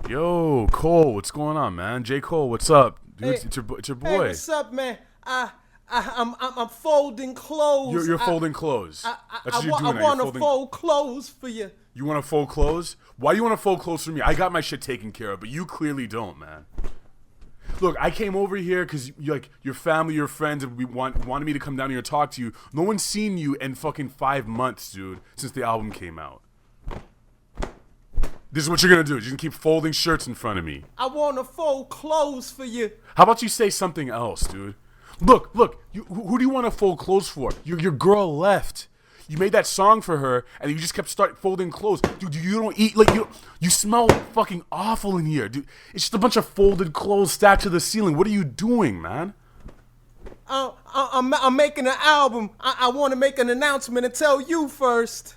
Yo, Cole, what's going on, man? J.Cole, what's up? Dude, Hey, it's your boy. Hey, what's up, man? I'm folding clothes. You're folding clothes. That's what you're doing. I want to fold clothes for you. You want to fold clothes? Why do you want to fold clothes for me? I got my shit taken care of, but you clearly don't, man. Look, I came over here because your family, your friends, wanted me to come down here and talk to you. No one's seen you in fucking 5 months, dude, since the album came out. This is what you're gonna do. You're gonna keep folding shirts in front of me. I want to fold clothes for you. How about you say something else, dude? Look. Who do you want to fold clothes for? Your girl left. You made that song for her, and you just kept folding clothes, dude. You don't eat you smell fucking awful in here, dude. It's just a bunch of folded clothes stacked to the ceiling. What are you doing, man? I'm making an album. I want to make an announcement and tell you first.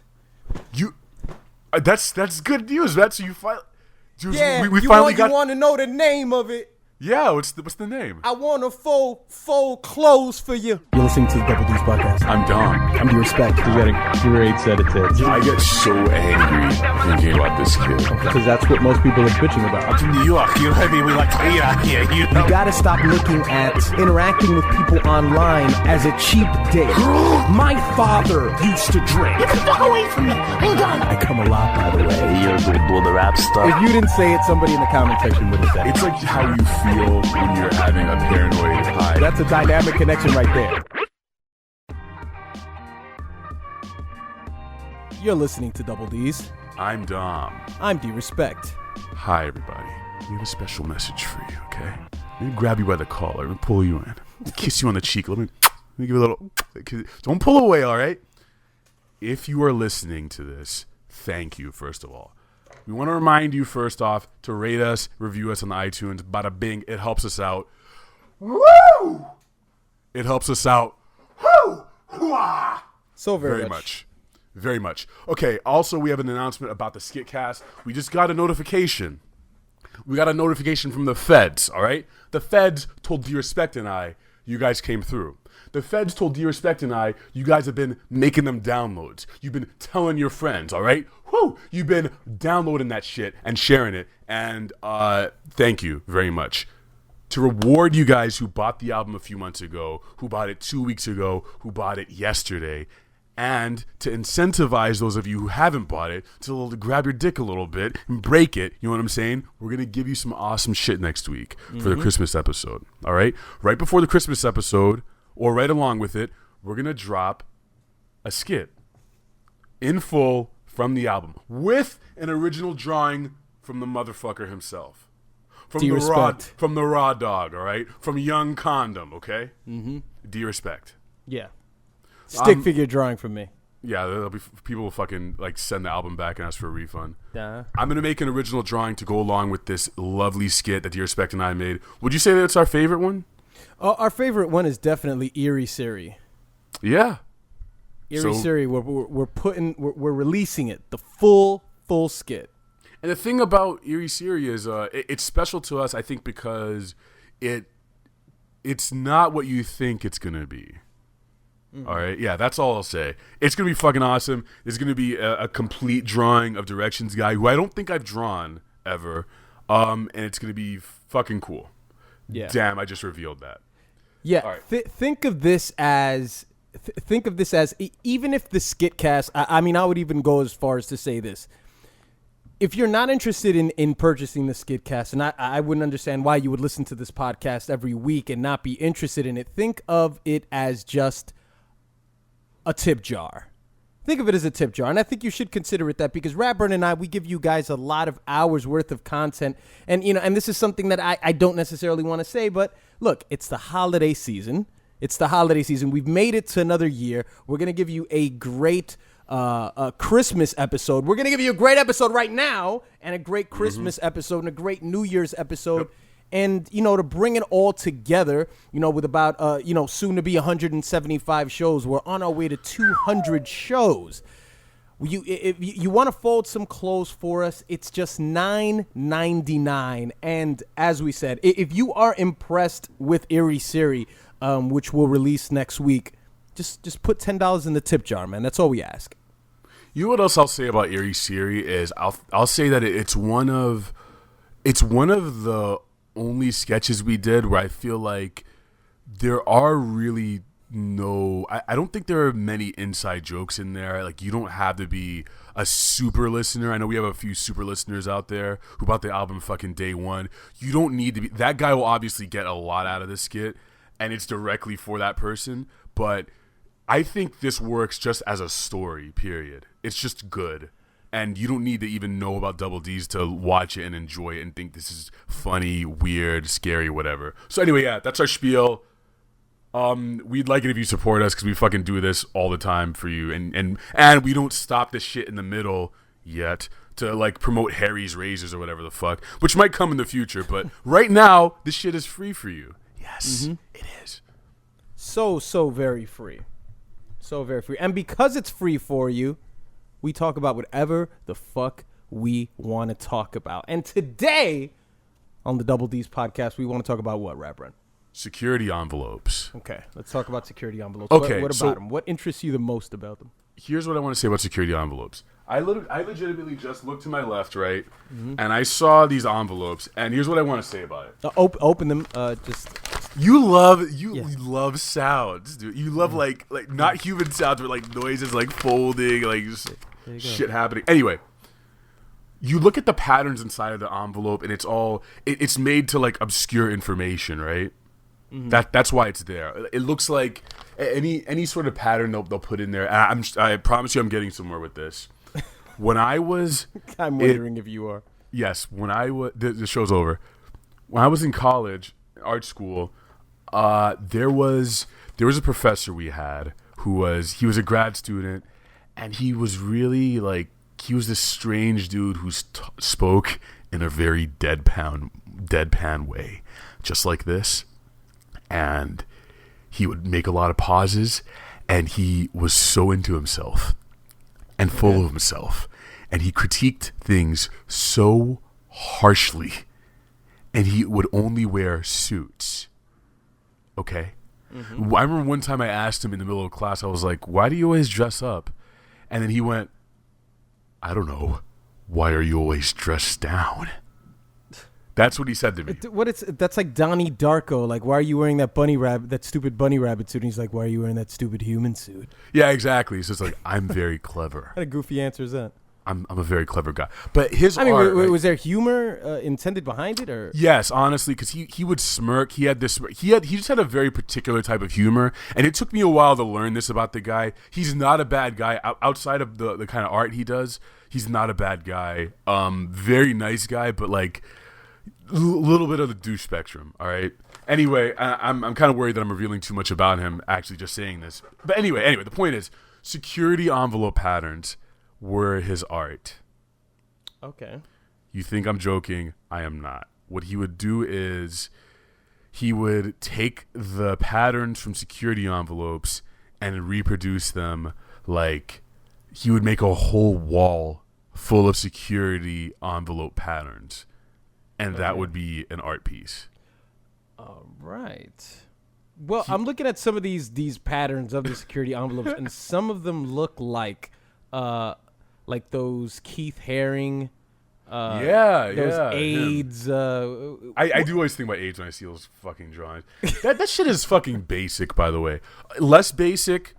That's good news, man. So you dude, yeah, we finally got. You want to know the name of it? Yeah, what's the name? I want to fold clothes for you. You're listening to the Double D's podcast. I'm Dom. I'm D-Respect. He's got a great set of tits. I get so angry thinking about this kid. Because that's what most people are bitching about. Up in New York, you know what I mean? We like to eat out here. You gotta stop looking at interacting with people online as a cheap date. My father used to drink. Get the fuck away from me. Hold on. I come a lot, by the way. You're going to do the rap stuff. If you didn't say it, somebody in the comment section would have said it. It's like how you feel when you're having a paranoid high. That's a dynamic connection right there. You're listening to Double D's. I'm Dom. I'm D-Respect. Hi, everybody. We have a special message for you, okay? Let me grab you by the collar. Let me pull you in. Kiss you on the cheek. Let me give you a little... Don't pull away, all right? If you are listening to this, thank you, first of all. We want to remind you, first off, to rate us, review us on the iTunes. Bada bing. It helps us out. Woo! It helps us out. Woo! Hoo-ah! So very much. Very much. Okay, also, we have an announcement about the Skitcast. We just got a notification. We got a notification from the feds, all right? The feds told D-Respect and I, you guys came through. The feds told D-Respect and I, you guys have been making them downloads. You've been telling your friends, all right? Whoo! You've been downloading that shit and sharing it, and thank you very much. To reward you guys who bought the album a few months ago, who bought it 2 weeks ago, who bought it yesterday, and to incentivize those of you who haven't bought it to grab your dick a little bit and break it, you know what I'm saying? We're going to give you some awesome shit next week for the Christmas episode, all right? Right before the Christmas episode, or right along with it, we're going to drop a skit in full from the album with an original drawing from the motherfucker himself. From the raw dog, all right? From Young Condom, okay? Mm-hmm. D-Respect. Yeah. Stick figure drawing from me. Yeah, there'll be people will fucking send the album back and ask for a refund. Yeah. I'm gonna make an original drawing to go along with this lovely skit that D-Respect and I made. Would you say that it's our favorite one? Our favorite one is definitely Eerie Siri. Yeah. Eerie Siri. We're releasing it, the full skit. And the thing about Eerie Siri is it's special to us, I think, because it's not what you think it's gonna be. All right, yeah, that's all I'll say. It's gonna be fucking awesome. There's gonna be a complete drawing of Directions Guy, who I don't think I've drawn ever, and it's gonna be fucking cool. Yeah. Damn, I just revealed that. Yeah. All right. Think of this as even if the Skitcast. I mean, I would even go as far as to say this. If you're not interested in purchasing the Skitcast, and I wouldn't understand why you would listen to this podcast every week and not be interested in it. Think of it as just a tip jar. Think of it as a tip jar. And I think you should consider it that, because Ratburn and I, we give you guys a lot of hours worth of content. And, and this is something that I don't necessarily want to say, but look, it's the holiday season. We've made it to another year. We're going to give you a great Christmas episode. We're going to give you a great episode right now, and a great Christmas episode, and a great New Year's episode. Yep. And, to bring it all together, with about, soon to be 175 shows, we're on our way to 200 shows. If you want to fold some clothes for us, it's just $9.99. And as we said, if you are impressed with Eerie Siri, which we'll release next week, just put $10 in the tip jar, man. That's all we ask. You know what else I'll say about Eerie Siri is I'll say that it's one of It's one of the only sketches we did where I feel like there are really I don't think there are many inside jokes in there. Like, you don't have to be a super listener. I know we have a few super listeners out there who bought the album fucking day one. You don't need to be. That guy will obviously get a lot out of this skit, and it's directly for that person. But I think this works just as a story, period. It's just good. And you don't need to even know about Double D's to watch it and enjoy it and think this is funny, weird, scary, whatever. So anyway, yeah, that's our spiel. We'd like it if you support us because we fucking do this all the time for you. And we don't stop this shit in the middle yet to like promote Harry's Razors or whatever the fuck, which might come in the future. But right now, this shit is free for you. Yes, it is. So very free. So very free. And because it's free for you, we talk about whatever the fuck we want to talk about. And today, on the Double D's podcast, we want to talk about what, Rap Run? Security envelopes. Okay, let's talk about security envelopes. Okay, what about them? What interests you the most about them? Here's what I want to say about security envelopes. I legitimately just looked to my left, right, and I saw these envelopes, and here's what I want to say about it. Open them. You love sounds, dude. You love like not human sounds, but like noises, like folding, like just shit happening. Anyway, you look at the patterns inside of the envelope, and it's made to like obscure information, right? That's why it's there. It looks like any sort of pattern they'll put in there. I promise you, I'm getting somewhere with this. When I was, I'm wondering if you are. Yes, when I was, the show's over. When I was in college, art school, there was a professor we had he was a grad student, and he was really like, he was this strange dude who spoke in a very deadpan way, just like this. And he would make a lot of pauses, and he was so into himself and full of himself, and he critiqued things so harshly, and he would only wear suits. Okay? I remember one time I asked him in the middle of class, I was like, why do you always dress up? And then he went, I don't know. Why are you always dressed down? That's what he said to me. That's like Donnie Darko. Like, why are you wearing that stupid bunny rabbit suit? And he's like, why are you wearing that stupid human suit? Yeah, exactly. So it's like, I'm very clever. What a goofy answer is that? I'm a very clever guy. But his art, was there humor intended behind it, or? Yes, honestly, because he would smirk. He just had a very particular type of humor, and it took me a while to learn this about the guy. He's not a bad guy outside of the kind of art he does. He's not a bad guy. Very nice guy, but like a little bit of the douche spectrum. All right. Anyway, I'm kind of worried that I'm revealing too much about him. Actually, just saying this. But anyway, the point is, security envelope patterns were his art. Okay. You think I'm joking? I am not. What he would do is he would take the patterns from security envelopes and reproduce them. Like, he would make a whole wall full of security envelope patterns, and that would be an art piece. All right. Well, I'm looking at some of these patterns of the security envelopes, and some of them look like those Keith Haring, those AIDS. I do always think about AIDS when I see those fucking drawings. that shit is fucking basic, by the way. Less basic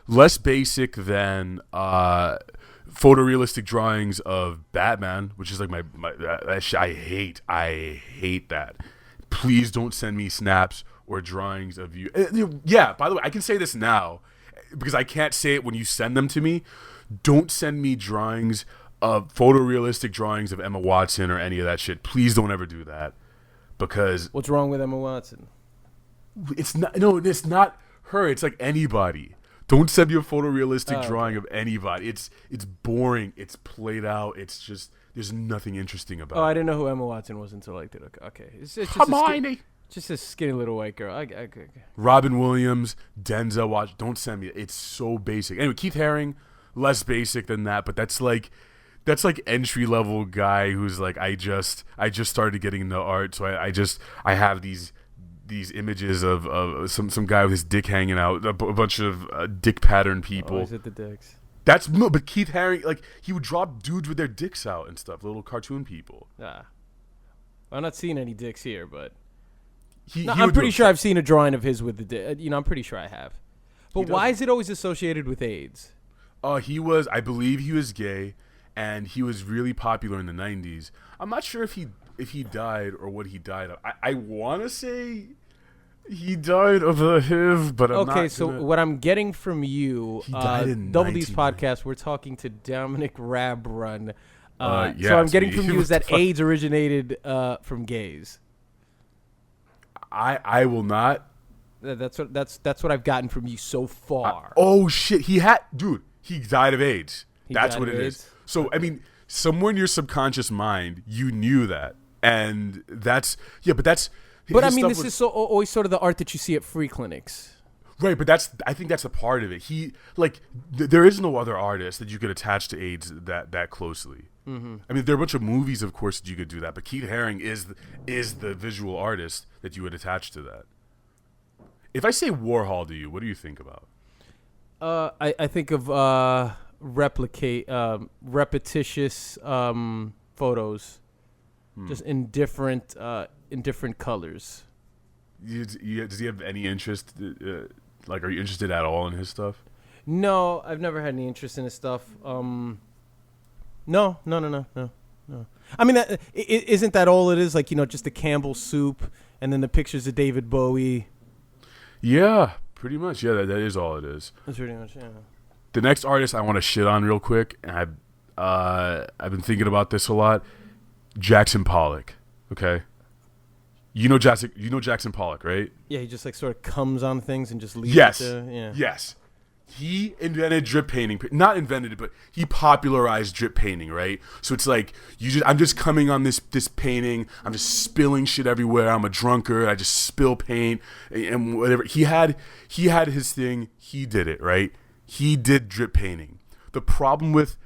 than photorealistic drawings of Batman, which is like my that shit I hate that. Please don't send me snaps or drawings of you. Yeah, by the way, I can say this now because I can't say it when you send them to me. Don't send me drawings of photorealistic drawings of Emma Watson or any of that shit. Please don't ever do that, because what's wrong with Emma Watson? It's not her. It's like anybody. Don't send me a photorealistic drawing of anybody. It's boring. It's played out. It's just there's nothing interesting about it. Oh, I didn't know who Emma Watson was until I liked it. Okay. It's just Hermione. Just a skinny little white girl. Okay. Robin Williams, Denzel Washington. Don't send me it. It's so basic. Anyway, Keith Haring, less basic than that, but that's like entry level guy who's like I just started getting into art, so I have these images of some guy with his dick hanging out, a bunch of dick pattern people. Oh, is it the dicks? But Keith Haring, like, he would draw dudes with their dicks out and stuff, little cartoon people. I'm not seeing any dicks here, but He I'm would do pretty it. sure I've seen a drawing of his with the dick. I'm pretty sure I have. But does why it. is it always associated with AIDS? I believe he was gay, and he was really popular in the 90s. I'm not sure if he died or what he died of. I want to say he died of the HIV, but I'm not Okay, so gonna- what I'm getting from you, He died in Double D's 1990. podcast, we're talking to Dominic Rabrun. Yeah, so I'm it's getting me. from you What is the that fuck? AIDS originated from gays. I will not. That's what I've gotten from you so far. Oh shit, he died of AIDS. That's died what of it AIDS? is. So I mean, somewhere in your subconscious mind, you knew that, and that's but that's. But I his mean, stuff this was- is always sort of the art that you see at free clinics. right. But I think that's a part of it. There is no other artist that you could attach to AIDS that closely. Mm-hmm. I mean, there are a bunch of movies, of course, that you could do that. But Keith Haring is the visual artist that you would attach to that. If I say Warhol to you, what do you think about? I think of repetitious photos, just in different colors. Does he have any interest? Are you interested at all in his stuff? No, I've never had any interest in his stuff. No. I mean, isn't that all it is? Like, just the Campbell soup and then the pictures of David Bowie. Yeah, pretty much. Yeah, that is all it is. That's pretty much, yeah. The next artist I want to shit on real quick, and I've been thinking about this a lot. Jackson Pollock. Okay, you know Jackson Pollock, right? Yeah, he just like sort of comes on things and just leaves Yes. it there. Yeah. Yes. He invented drip painting. Not invented it, but he popularized drip painting, right? So it's like I'm just coming on this painting. I'm just spilling shit everywhere. I'm a drunkard. I just spill paint and whatever. He had his thing. He did it, right? He did drip painting. The problem with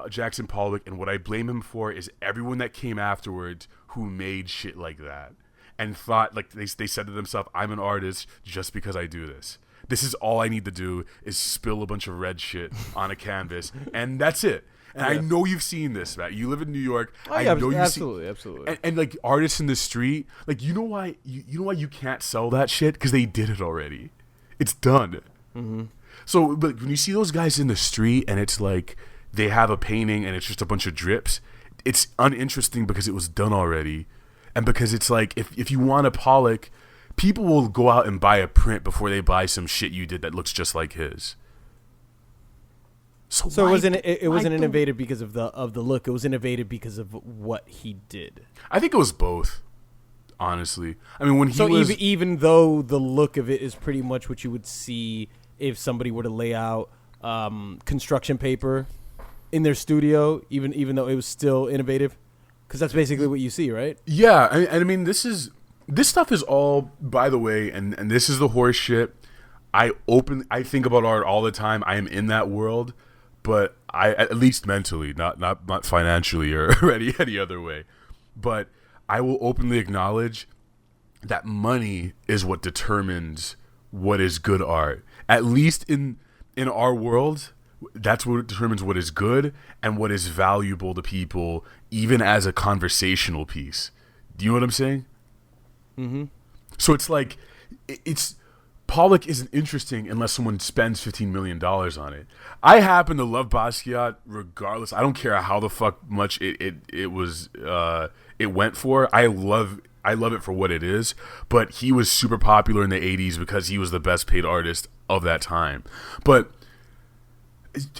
Jackson Pollock and what I blame him for is everyone that came afterwards who made shit like that and thought like they said to themselves, "I'm an artist just because I do this. This is all I need to do is spill a bunch of red shit on a canvas, and that's it." And I know you've seen this, Matt. You live in New York. Oh, yeah, I know absolutely. and like artists in the street, like you know why you can't sell that shit because they did it already. It's done. Mm-hmm. So, but when you see those guys in the street and it's like they have a painting and it's just a bunch of drips, it's uninteresting because it was done already, and because it's like if you want a Pollock, people will go out and buy a print before they buy some shit you did that looks just like his. So So why- it why wasn't don't- innovative because of the look. It was innovative because of what he did. I think it was both. Honestly, I mean when he So was even though the look of it is pretty much what you would see if somebody were to lay out construction paper in their studio, even though it was still innovative, because that's basically what you see, right? yeah, I mean this stuff is all, by the way, and this is the horse shit. I think about art all the time. I am in that world, but I at least mentally, not financially or any other way, but I will openly acknowledge that money is what determines what is good art. At least in our world, that's what determines what is good and what is valuable to people, even as a conversational piece. Do you know what I'm saying? Mm-hmm. So it's like, Pollock isn't interesting unless someone spends $15 million on it. I happen to love Basquiat regardless. I don't care how the fuck much it went for. I love it for what it is. But he was super popular in the 80s because he was the best paid artist of that time. But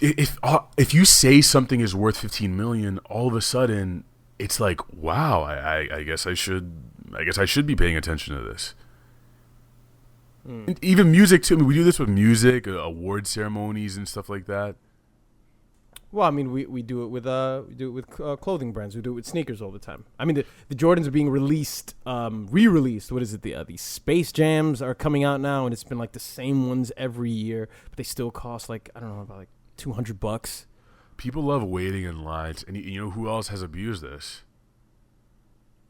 if you say something is worth $15 million, all of a sudden it's like, wow, I guess I should be paying attention to this. And even music too. I mean, we do this with music, award ceremonies and stuff like that. Well, I mean, we do it with clothing brands. We do it with sneakers all the time. I mean, the Jordans are being released, re-released. What is it? The Space Jams are coming out now, and it's been like the same ones every year, but they still cost like, I don't know, about like $200. People love waiting in lines, and you know who else has abused this?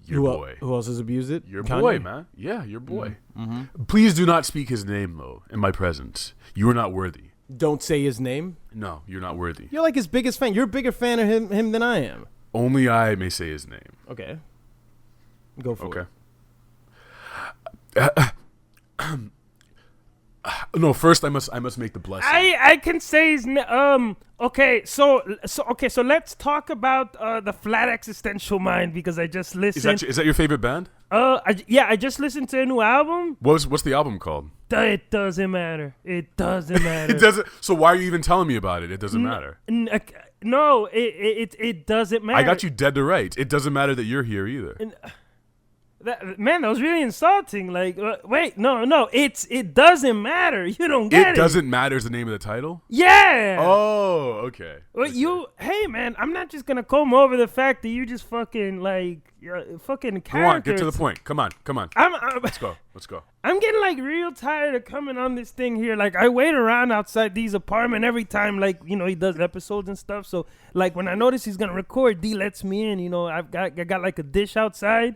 Your boy. Who else has abused it? Your Kanye? boy, man. Yeah, your boy. Mm-hmm. Please do not speak his name, though, in my presence. You are not worthy. Don't say his name. No, you're not worthy. You're like his biggest fan. You're a bigger fan of him than I am. Only I may say his name. Okay. Go for it. No, first I must make the blessing. I can say his okay, so let's talk about the Flat Existential Mind because I just listened. Is that your favorite band? I just listened to a new album. What's the album called? It doesn't matter. It doesn't matter. It doesn't. So why are you even telling me about it? It doesn't matter. No, it doesn't matter. I got you dead to rights. It doesn't matter that you're here either. That was really insulting. Like, wait, no, it doesn't matter. You don't get it. It doesn't matter is the name of the title? Yeah. Oh, okay. Well, hey, man, I'm not just gonna comb over the fact that you just fucking fucking character. Come on, get to the point. Come on. Let's go. I'm getting like real tired of coming on this thing here. Like, I wait around outside D's apartment every time, like, he does episodes and stuff. So, like, when I notice he's gonna record, D lets me in. I got like a dish outside.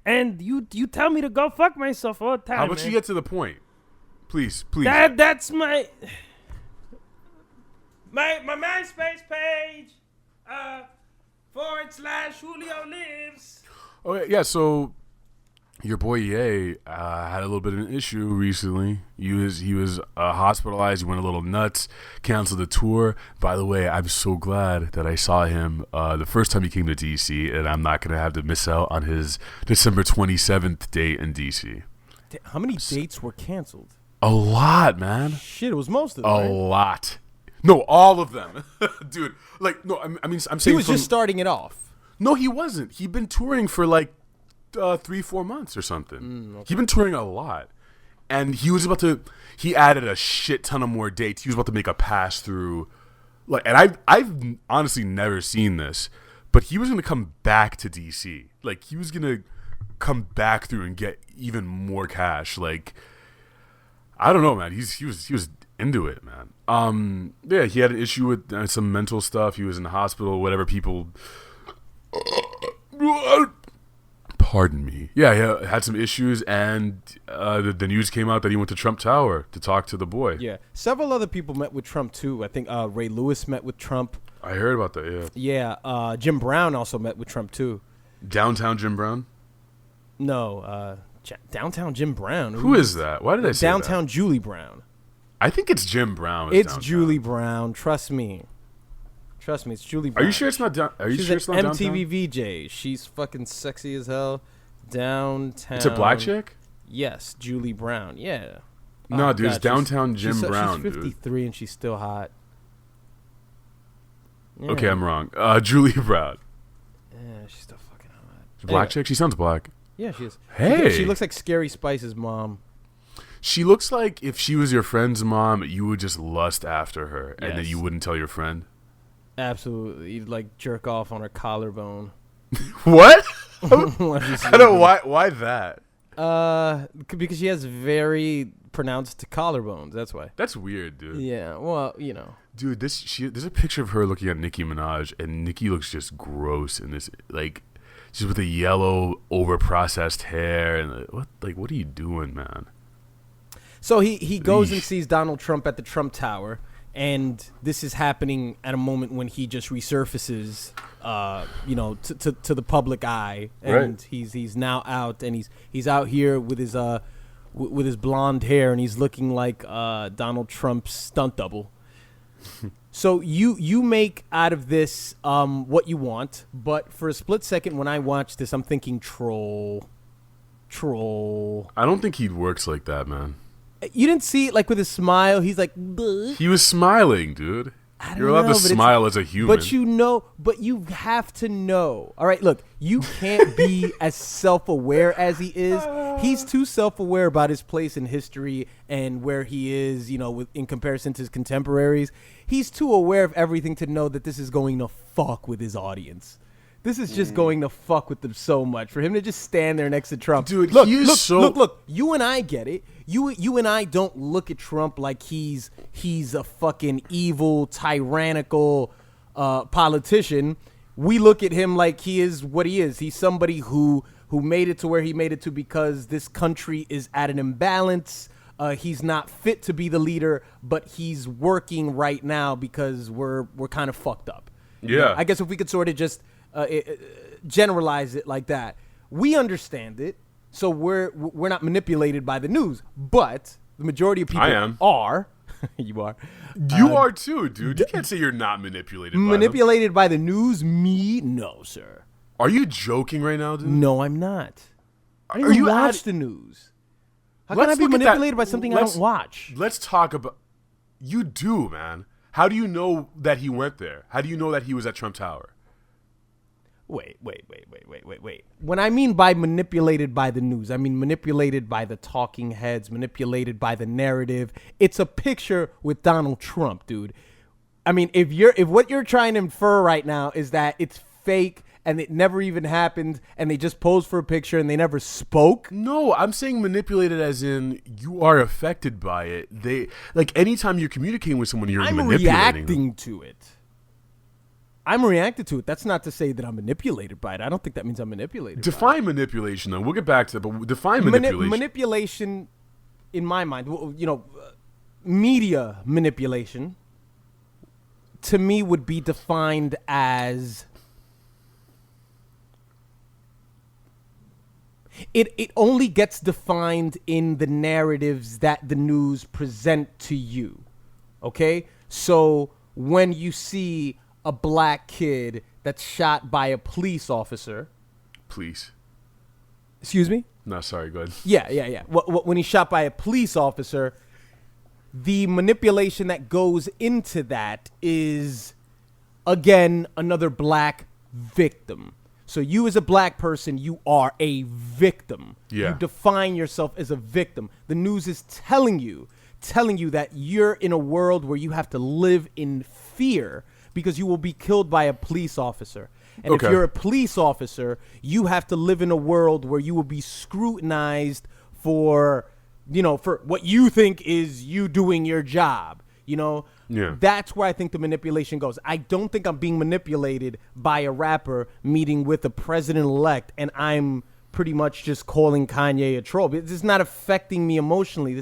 And you tell me to go fuck myself all the time. How about you get to the point? Please. That's my MySpace page. /Julio Lives. Okay, yeah, so your boy Ye had a little bit of an issue recently. He was hospitalized. He went a little nuts, canceled the tour. By the way, I'm so glad that I saw him the first time he came to DC, and I'm not going to have to miss out on his December 27th date in DC. How many dates were canceled? A lot, man. Shit, it was most of them. A lot. No, all of them. Dude, like, no, I mean, I'm saying he was just starting it off. No, he wasn't. He'd been touring for like 3-4 months or something. Okay. He'd been touring a lot, and he added a shit ton of more dates. He was about to make a pass through, like, and I've honestly never seen this, but he was gonna come back to DC. Like, he was gonna come back through and get even more cash. Like, I don't know, man. He was into it, man. Yeah, he had an issue with some mental stuff. He was in the hospital, whatever people. Pardon me. Yeah, he had some issues, and the news came out that he went to Trump Tower to talk to the boy. Yeah, several other people met with Trump too. I think Ray Lewis met with Trump. I heard about that. Yeah. Yeah. Jim Brown also met with Trump too. Downtown Jim Brown? No. Downtown Jim Brown. Who is that? Why did I say Downtown Julie Brown. I think it's Jim Brown. It's downtown. Julie Brown. Trust me, it's Julie Brown. Are you sure it's not down? Are you She's sure it's not MTV downtown? VJ. She's fucking sexy as hell. Downtown. It's a black chick? Yes, Julie Brown. Yeah. No, dude, it's Downtown Jim she's Brown, she's 53 dude. and she's still hot. Yeah. Okay, I'm wrong. Julie Brown. Yeah, she's still fucking hot. Black chick? She sounds black. Yeah, she is. Hey. She looks like Scary Spice's mom. She looks like if she was your friend's mom, you would just lust after her, and then you wouldn't tell your friend. Absolutely. You'd like jerk off on her collarbone. What? I don't. Why that? Because she has very pronounced collarbones. That's why. That's weird, dude. Yeah. Well, Dude, there's a picture of her looking at Nicki Minaj, and Nicki looks just gross in this, like, just with the yellow, over-processed hair, and what are you doing, man? So he goes and sees Donald Trump at the Trump Tower, and this is happening at a moment when he just resurfaces, to the public eye, and right. he's now out, and he's out here with his blonde hair, and he's looking like Donald Trump's stunt double. So you make out of this what you want, but for a split second when I watch this, I'm thinking troll. I don't think he works like that, man. You didn't see it like with his smile. He's like, bleh. He was smiling, dude. You're allowed to smile as a human. But you have to know. All right, look, you can't be as self-aware as he is. He's too self-aware about his place in history and where he is, in comparison to his contemporaries. He's too aware of everything to know that this is going to fuck with his audience. This is just going to fuck with them so much. For him to just stand there next to Trump. Dude, look, you and I get it. You and I don't look at Trump like he's a fucking evil, tyrannical politician. We look at him like he is what he is. He's somebody who made it to where he made it to because this country is at an imbalance. He's not fit to be the leader, but he's working right now because we're kind of fucked up. Yeah. I guess if we could sort of just generalize it like that. we understand it, so we're not manipulated by the news. But the majority of people I am. are. You are. You are too, dude. You can't say you're not manipulated. Manipulated by the news? Me? No, sir. Are you joking right now, dude? No, I'm not. I don't Are even you watch at- the news. How can I Let's be look at that. manipulated by something I Let's- don't watch? Let's talk about. You do, man. How do you know that he went there? How do you know that he was at Trump Tower? Wait. When I mean by manipulated by the news, I mean manipulated by the talking heads, manipulated by the narrative. It's a picture with Donald Trump, dude. I mean, if what you're trying to infer right now is that it's fake and it never even happened and they just posed for a picture and they never spoke. No, I'm saying manipulated as in you are affected by it. They like anytime you're communicating with someone, you're I'm manipulating reacting them. to it. I'm reacting to it. That's not to say that I'm manipulated by it. I don't think that means I'm manipulated. Define manipulation, though. We'll get back to that, but define manipulation. Manipulation, in my mind, media manipulation, to me would be defined as it only gets defined in the narratives that the news present to you. Okay? So when you see a black kid that's shot by a police officer. Please. Excuse me? No, sorry, go ahead. Yeah. When he's shot by a police officer, the manipulation that goes into that is, again, another black victim. So you as a black person, you are a victim. Yeah. You define yourself as a victim. The news is telling you that you're in a world where you have to live in fear because you will be killed by a police officer. And Okay. if you're a police officer, you have to live in a world where you will be scrutinized for what you think is you doing your job. Yeah. That's where I think the manipulation goes. I don't think I'm being manipulated by a rapper meeting with a president-elect and I'm pretty much just calling Kanye a troll. This is not affecting me emotionally.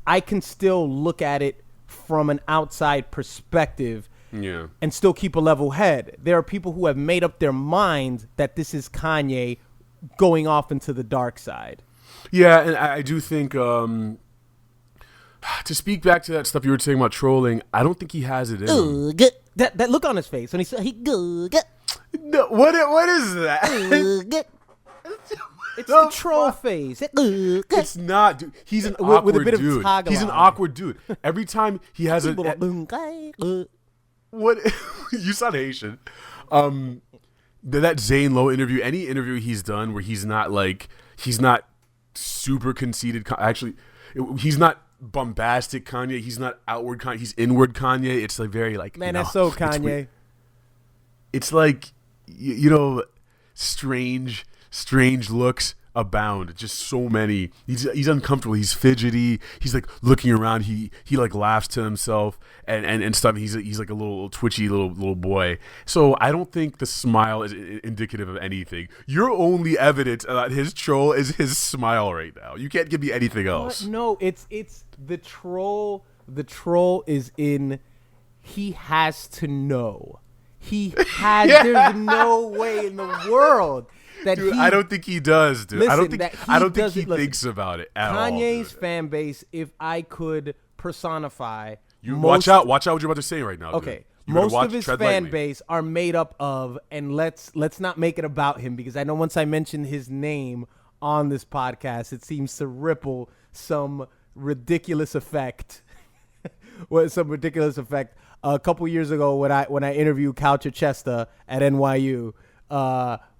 I can still look at it from an outside perspective. Yeah. And still keep a level head. There are people who have made up their mind that this is Kanye going off into the dark side. Yeah, and I do think to speak back to that stuff you were saying about trolling, I don't think he has it in him. That look on his face when he said he good. No, what is that? It's the troll face. It's not, dude. He's an With awkward a bit of dude. He's an Tagalog. awkward dude. Every time he has a what you sound Haitian. That Zane Lowe interview, any interview he's done where he's not super conceited. Actually, he's not bombastic Kanye. He's not outward Kanye. He's inward Kanye. It's like very like Man, that's so it's Kanye. weird. It's like strange looks abound. Just so many. He's uncomfortable. He's fidgety. He's like looking around. He like laughs to himself and stuff. He's like a little twitchy little boy. So I don't think the smile is indicative of anything. Your only evidence about his troll is his smile right now. You can't give me anything else. No, it's the troll. The troll is in. He has to know. He has. There's no way in the world. Dude, I don't think he does, dude. I don't think he listen, thinks about it at all. Kanye's Dude. fan base, if I could personify, Watch out what you're about to say right now. Okay, dude. You better most of his tread fan lightly. base are made up of, and let's not make it about him because I know once I mention his name on this podcast, it seems to ripple some ridiculous effect. A couple years ago, when I interviewed Coucher Chester at NYU.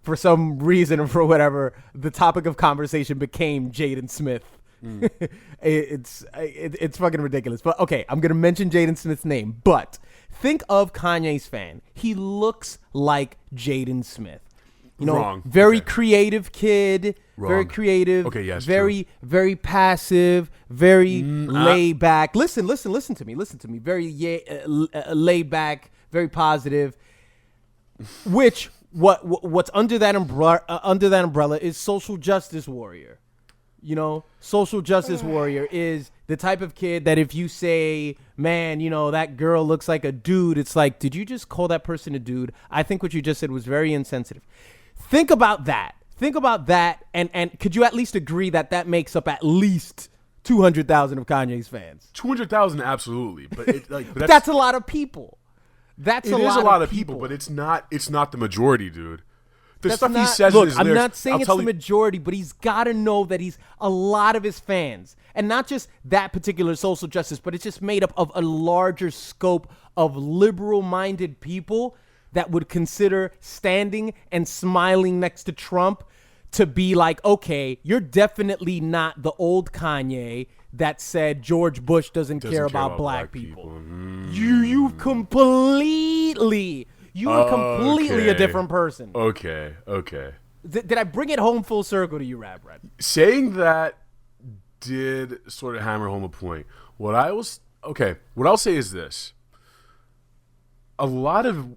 For some reason or for whatever, the topic of conversation became Jaden Smith. It's fucking ridiculous. But okay, I'm gonna mention Jaden Smith's name. But think of Kanye's fan. He looks like Jaden Smith. Wrong. Very Okay. creative kid. Very Wrong. creative. Okay, yes, Very passive. Very laid back. Listen to me. Very laid back. Very positive. Which what's under that umbrella is social justice warrior. Social justice warrior is the type of kid that if you say, man, that girl looks like a dude, it's like, did you just call that person a dude? I think what you just said was very insensitive. Think about that. Think about that, and could you at least agree that makes up at least 200,000 of Kanye's fans? 200,000, absolutely, but But that's a lot of people. It is a lot of people, but it's not the majority, dude. The That's stuff not, he says look, in his I'm lyrics, not saying I'll it's tell the you- majority, but he's got to know that he's a lot of his fans. And not just that particular social justice, but it's just made up of a larger scope of liberal-minded people that would consider standing and smiling next to Trump to be like, okay, you're definitely not the old Kanye that said George Bush doesn't care about black people. You completely... You are completely a different person. Okay. Did I bring it home full circle to you, Rap Red? Saying that did sort of hammer home a point. What I'll say is this. A lot of...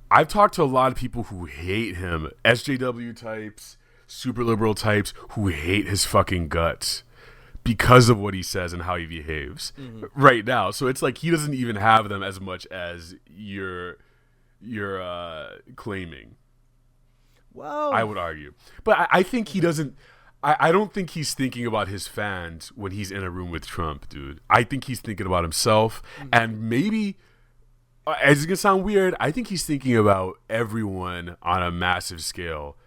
I've talked to a lot of people who hate him. SJW types, super liberal types who hate his fucking guts because of what he says and how he behaves right now. So it's like he doesn't even have them as much as you're claiming. Well, I would argue. But I think he doesn't... I don't think he's thinking about his fans when he's in a room with Trump, dude. I think he's thinking about himself, and maybe, as it's going to sound weird, I think he's thinking about everyone on a massive scale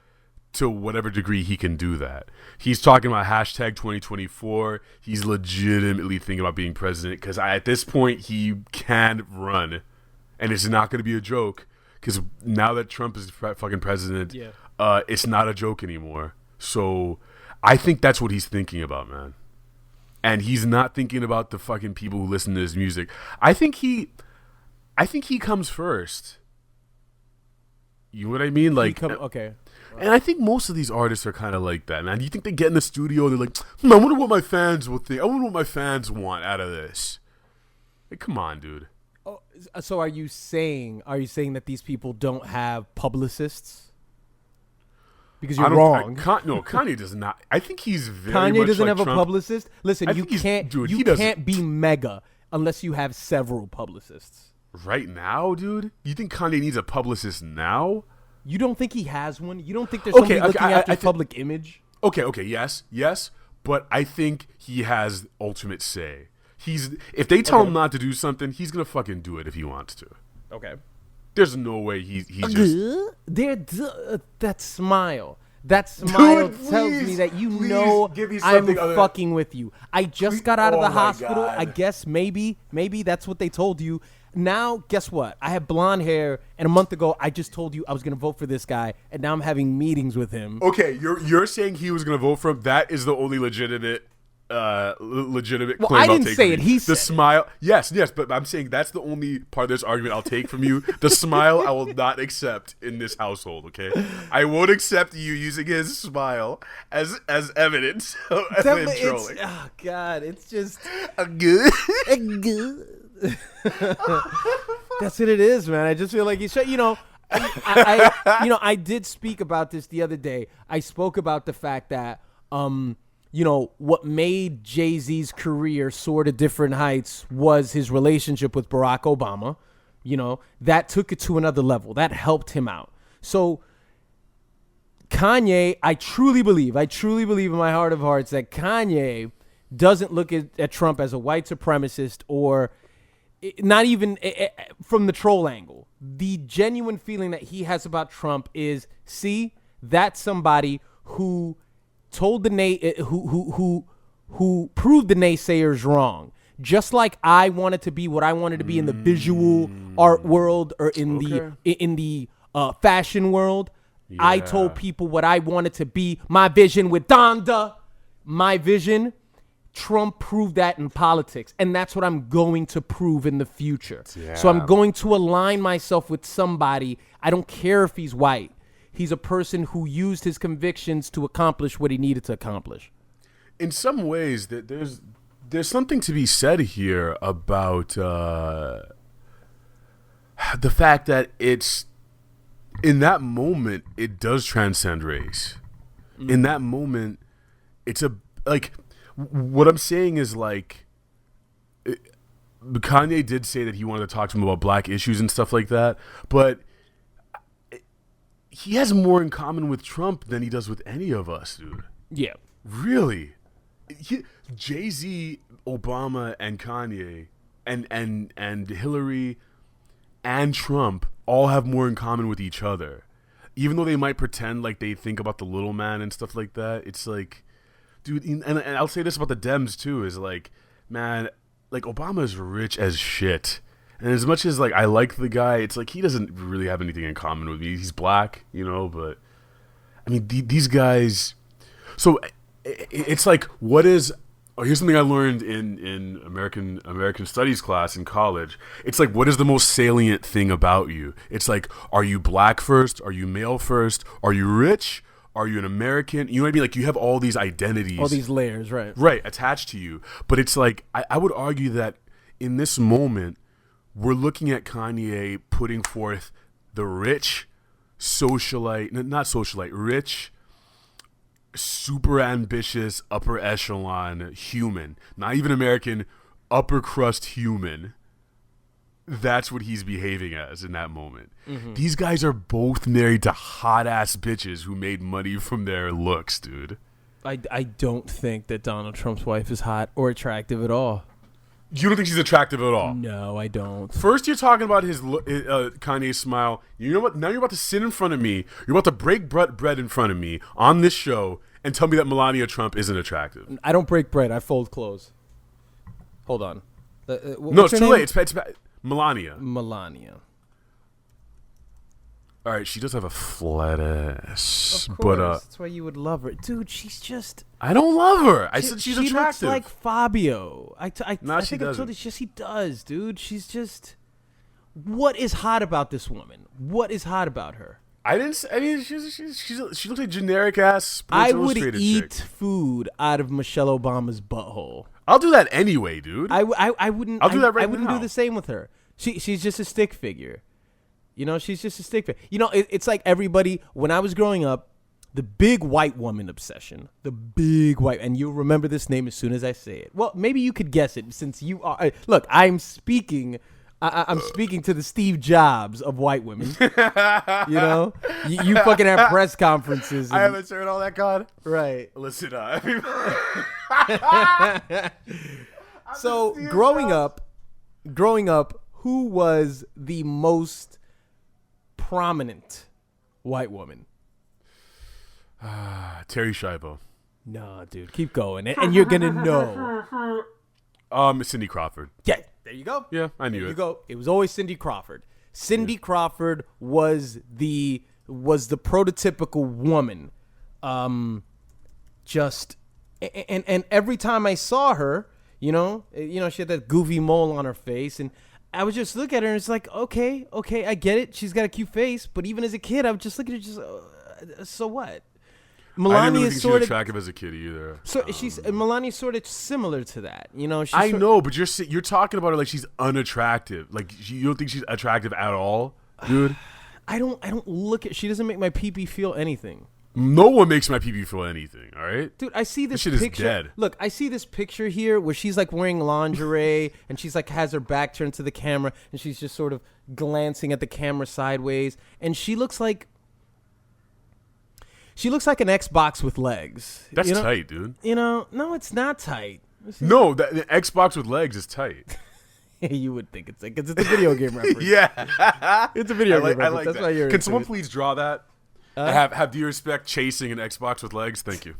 to whatever degree he can do that. He's talking about hashtag 2024. He's legitimately thinking about being president because at this point he can run, and it's not going to be a joke because now that Trump is fucking president, it's not a joke anymore. So I think that's what he's thinking about, man. And he's not thinking about the fucking people who listen to his music. I think he comes first. You know what I mean? Like, okay. And I think most of these artists are kind of like that, man. You think they get in the studio and they're like, I wonder what my fans will think. I wonder what my fans want out of this. Like, come on, dude. Oh, so are you saying that these people don't have publicists? Because you're wrong. No, Kanye does not. I think he's very Kanye much doesn't like have Trump. a publicist. Listen, I you think he's- can't. dude, you he doesn't. can't be mega unless you have several publicists. Right now, dude? You think Kanye needs a publicist now? You don't think he has one? You don't think there's somebody looking after his public image? Okay, yes, but I think he has ultimate say. If they tell him not to do something, he's gonna fucking do it if he wants to. Okay. There's no way he just... That smile. That smile Dude, tells please, me that you please know give me I'm something other- fucking with you. I just got out of Oh the my hospital. God. I guess maybe that's what they told you. Now, guess what? I have blonde hair, and a month ago, I just told you I was going to vote for this guy, and now I'm having meetings with him. Okay, you're saying he was gonna vote for him. That is the only legitimate claim I I'll didn't take say from it. you. He the said it. smile. Yes, but I'm saying that's the only part of this argument I'll take from you. The smile I will not accept in this household. Okay, I won't accept you using his smile as evidence of him trolling. Oh God, it's just Good. that's what it is, man. I just feel like I did speak about this the other day. I spoke about the fact that what made Jay-Z's career soar to different heights was his relationship with Barack Obama. That took it to another level. That helped him out. So Kanye, I truly believe in my heart of hearts that Kanye doesn't look at Trump as a white supremacist or not even from the troll angle. The genuine feeling that he has about Trump is, see, that's somebody who told who proved the naysayers wrong. Just like I wanted to be what I wanted to be in the visual art world or in the fashion world. I told people what I wanted to be. My vision with Donda. My vision. Trump proved that in politics, and that's what I'm going to prove in the future. Yeah. So I'm going to align myself with somebody. I don't care if he's white. He's a person who used his convictions to accomplish what he needed to accomplish. In some ways, there's something to be said here about the fact that it's in that moment it does transcend race. In that moment, it's what I'm saying is Kanye did say that he wanted to talk to him about black issues and stuff like that, but he has more in common with Trump than he does with any of us, dude. Yeah. Really? Jay-Z, Obama, and Kanye, and Hillary, and Trump all have more in common with each other. Even though they might pretend like they think about the little man and stuff like that, it's like, dude, and I'll say this about the Dems too, is like, man, like Obama is rich as shit. And as much as like I like the guy, it's like he doesn't really have anything in common with me. He's black, but I mean these guys. So it's like, what is? Oh, here's something I learned in American Studies class in college. It's like, what is the most salient thing about you? It's like, are you black first? Are you male first? Are you rich? Are you an American? You know what I mean? Like, you have all these identities, All these layers, right? right, attached to you. But it's like, I would argue that in this moment, we're looking at Kanye putting forth the rich socialite, not socialite, rich, super ambitious, upper echelon human, not even American, upper crust human. That's what he's behaving as in that moment. Mm-hmm. These guys are both married to hot ass bitches who made money from their looks, dude. I don't think that Donald Trump's wife is hot or attractive at all. You don't think she's attractive at all? No, I don't. First, you're talking about his Kanye's smile. You know what? Now you're about to sit in front of me. You're about to break bread in front of me on this show and tell me that Melania Trump isn't attractive. I don't break bread. I fold clothes. Hold on. No, it's too late. It's Melania. Melania. All right, she does have a flat ass. Of course. But, that's why you would love her. Dude, she's just... I don't love her. I said she's she attractive. She looks like Fabio. I she think I told doesn't. you, she does, dude. She's just... What is hot about this woman? What is hot about her? I mean, she looks like generic ass Sports I would Illustrated eat chick. food out of Michelle Obama's butthole. I'll do that anyway, dude. I wouldn't. I'll do that right I wouldn't now. do the same with her. She's just a stick figure. She's just a stick figure. It's like everybody, when I was growing up, the big white woman obsession. The big white, and you'll remember this name as soon as I say it. Well, maybe you could guess it since you are. Look, I'm speaking to the Steve Jobs of white women. You fucking have press conferences. I haven't heard all that, God. Right. Listen, So growing up, who was the most prominent white woman? Terry Schiavo. No, dude, keep going, and you're gonna know. Cindy Crawford. Yeah, there you go. Yeah, I knew There it. you go. It was always Cindy Crawford. Cindy Crawford was the prototypical woman. And every time I saw her, she had that goofy mole on her face, and I would just look at her and it's like, okay, I get it. She's got a cute face, but even as a kid, I would just look at her, so what? I didn't Melania really is think she sort was of attractive as a kid either. so Melania's sort of similar to that, I know, but you're talking about her like she's unattractive. Like you don't think she's attractive at all, dude? I don't look at. She doesn't make my pee feel anything. No one makes my pee feel anything. All right, Dude, I see this shit is picture. dead. Look, I see this picture here where she's like wearing lingerie and she's like has her back turned to the camera and she's just sort of glancing at the camera sideways, and she looks like an Xbox with legs. That's tight, dude. No, it's not tight. No, the Xbox with legs is tight. You would think it's like it's a video game reference. Yeah, It's a video game I reference. like That's that. why you're Can into someone it. please draw that? Have due respect chasing an Xbox with legs. Thank you.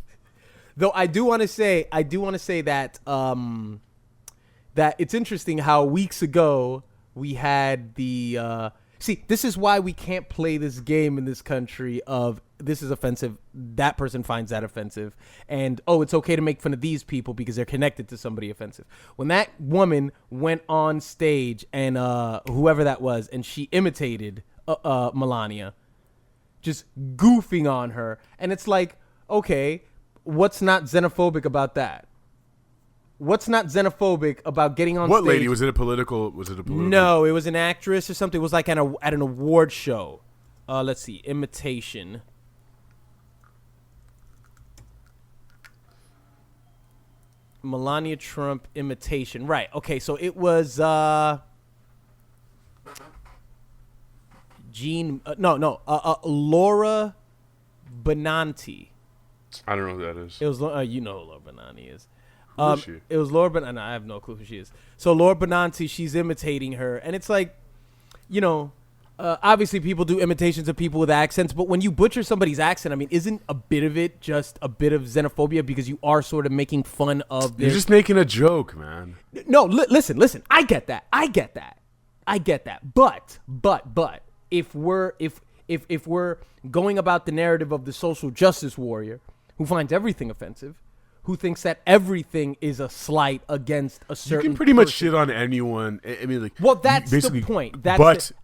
Though I do want to say that that it's interesting how weeks ago we had the see, this is why we can't play this game in this country of this is offensive, that person finds that offensive, and it's okay to make fun of these people because they're connected to somebody offensive. When that woman went on stage and whoever that was, and she imitated Melania, just goofing on her, and it's like, okay, what's not xenophobic about that? What's not xenophobic about getting on What stage? lady? Was it a political? No, it was an actress or something. It was like at an award show. Let's see, imitation. Melania Trump imitation. Right. Okay, so it was Laura Benanti. I don't know who that is. It was you know who Laura Benanti is. Who is she? It was Laura Benanti. I have no clue who she is. So Laura Benanti, she's imitating her, and it's like, you know, obviously people do imitations of people with accents, but when you butcher somebody's accent, I mean, isn't a bit of it just a bit of xenophobia because you are sort of making fun of this? You're just making a joke, man. No, listen. I get that. But if we're going about the narrative of the social justice warrior who finds everything offensive, who thinks that everything is a slight against a certain You can pretty much person. shit on anyone. I mean, like, Well, that's basically, the point.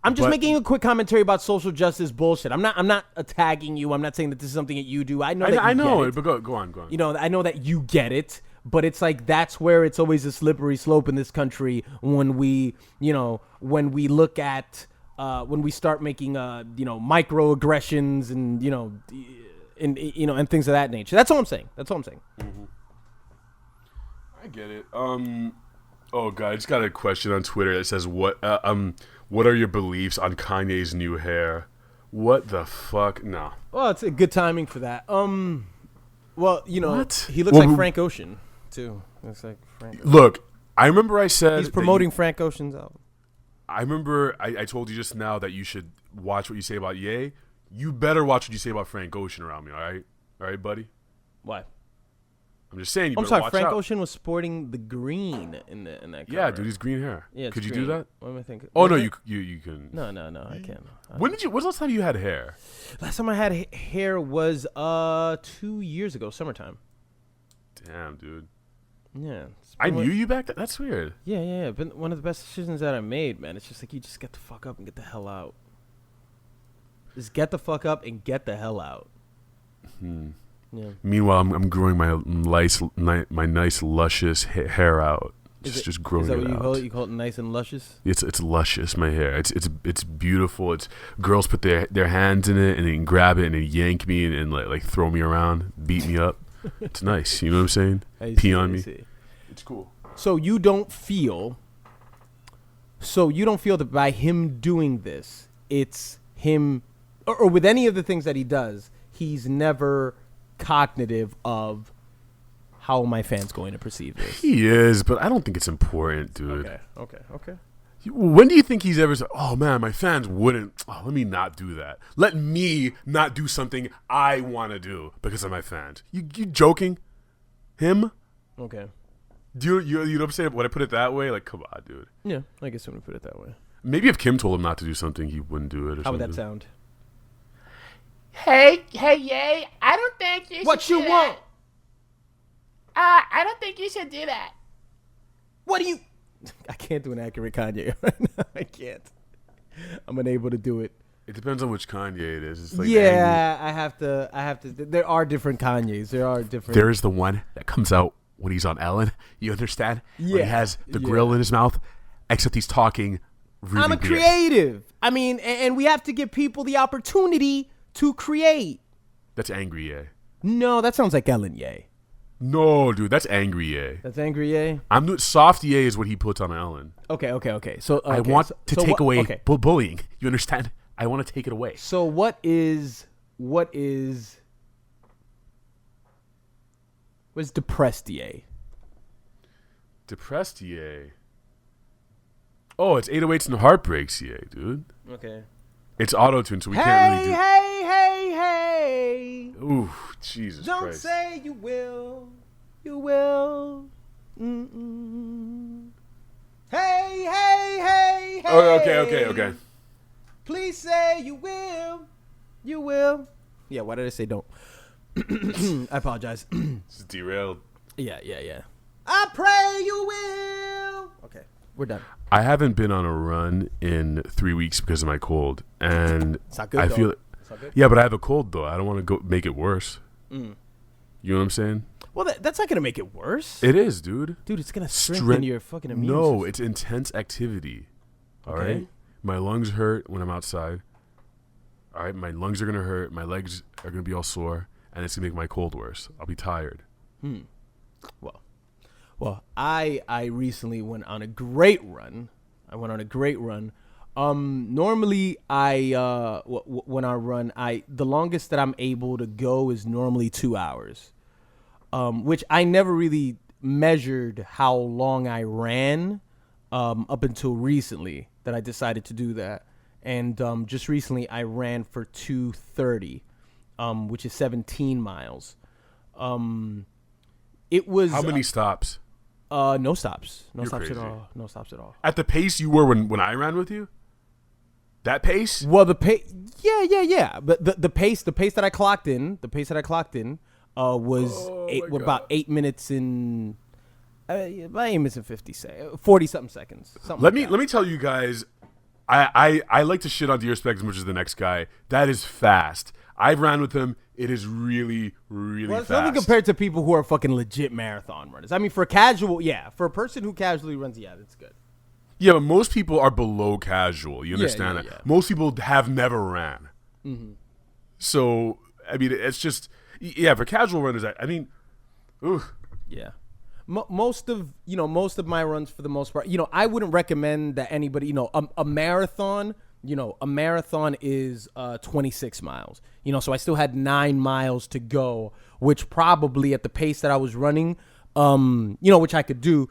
I'm just making a quick commentary about social justice bullshit. I'm not attacking you. I'm not saying that this is something that you do. I know that I you know get it, but go on. You know, I know that you get it, but it's like that's where it's always a slippery slope in this country when we look at when we start making microaggressions and and things of that nature. That's all I'm saying. Mm-hmm. I get it. Oh god, I just got a question on Twitter that says what are your beliefs on Kanye's new hair? What the fuck? No. Well, it's a good timing for that. Well, you know, What? he looks like Frank Ocean too. Looks like Frank Ocean. Look, I remember I said He's promoting Frank Ocean's album. I remember I told you just now that you should watch what you say about Ye. You better watch what you say about Frank Ocean around me, all right? All right, buddy? Why? I'm just saying you I'm better sorry, watch Frank out. Ocean was sporting the green in that cover. Yeah, dude, he's green hair. Yeah, it's could you green. do that? What am I thinking? Oh, Was no, it? you can. No, I can't. When's the last time you had hair? Last time I had hair was 2 years ago, summertime. Damn, dude. Yeah. I knew you back then? That's weird. Yeah. Been one of the best decisions that I made, man. It's just like you just get the fuck up and get the hell out. Just get the fuck up and get the hell out. Yeah. Meanwhile, I'm growing my nice luscious hair out. Just growing is that it what you out. call it? You call it nice and luscious? It's luscious, my hair. It's beautiful. It's girls put their hands in it and they can grab it and they yank me and like throw me around, beat me up. It's nice. You know what I'm saying? Pee on me. It's cool. So you don't feel that by him doing this, it's him, or with any of the things that he does, he's never cognitive of how my fans going to perceive this. He is, but I don't think it's important, dude. Okay. When do you think he's ever said, "Oh man, my fans wouldn't. Oh, let me not do that. Let me not do something I want to do because of my fans." You joking? Him? Okay. Do you know what I'm saying? When I put it that way, like, come on, dude. Yeah, I guess I'm gonna put it that way. Maybe if Kim told him not to do something, he wouldn't do it. Or How would something. that sound? Hey, Ye, I don't think you What should you do want? that. I don't think you should do that. What do you? I can't do an accurate Kanye right now. I can't. I'm unable to do it. It depends on which Kanye it is. It's like Yeah, I have to. There are different Kanyes. There are different. There is the one that comes out when he's on Ellen. You understand? When he Yeah, has the yeah. grill in his mouth, except he's talking really I'm a big. creative. I mean, and we have to give people the opportunity to create. That's angry, yeah. No, that sounds like Ellen Ye. No, dude, that's angry, yeah. That's angry Ye. I'm doing soft yeah is what he puts on Ellen. Okay. So I want to take away Okay. bullying. You understand? I want to take it away. So what is depressed Ye? Depressed yeah. Oh, it's 808s and heartbreaks yeah, dude. Okay. It's auto-tune, so we can't really do Hey. Ooh, Jesus Don't Christ. say you will. You will. Mm-mm. Hey. Oh, okay. Please say you will. You will. Yeah, why did I say don't? I apologize. This is derailed. Yeah. I pray you will. Okay, we're done. I haven't been on a run in 3 weeks because of my cold, and It's not good, I though. feel It's not good. yeah, but I have a cold though. I don't want to go make it worse. You know what I'm saying? Well, that's not gonna make it worse. It is, dude. Dude, it's gonna strengthen your fucking immune No, system. it's intense activity. All Okay. right, my lungs hurt when I'm outside. All right, my lungs are gonna hurt. My legs are gonna be all sore, and it's gonna make my cold worse. I'll be tired. Well, I recently went on a great run. Normally when I run, the longest that I'm able to go is normally 2 hours. Which I never really measured how long I ran up until recently that I decided to do that. And just recently I ran for 2:30, which is 17 miles. It was How many stops? No stops. No You're stops crazy. at all. No stops at all. At the pace you were when I ran with you? That pace? Well, the pace, yeah. But the pace that I clocked in, was about 8 minutes and about 8 minutes and 40 something seconds. Let me tell you guys, I like to shit on Deerspec as much as the next guy. That is fast. I've ran with him. It is really, really well, it's fast. nothing compared to people who are fucking legit marathon runners. I mean, for a person who casually runs, yeah, that's good. Yeah, but most people are below casual. You understand that? Yeah. Most people have never ran. Mm-hmm. So, I mean, it's just, yeah, for casual runners, I mean, ooh. Yeah. Most of my runs, for the most part, I wouldn't recommend that anybody, a marathon, a marathon is 26 miles, so I still had 9 miles to go, which probably at the pace that I was running, which I could do,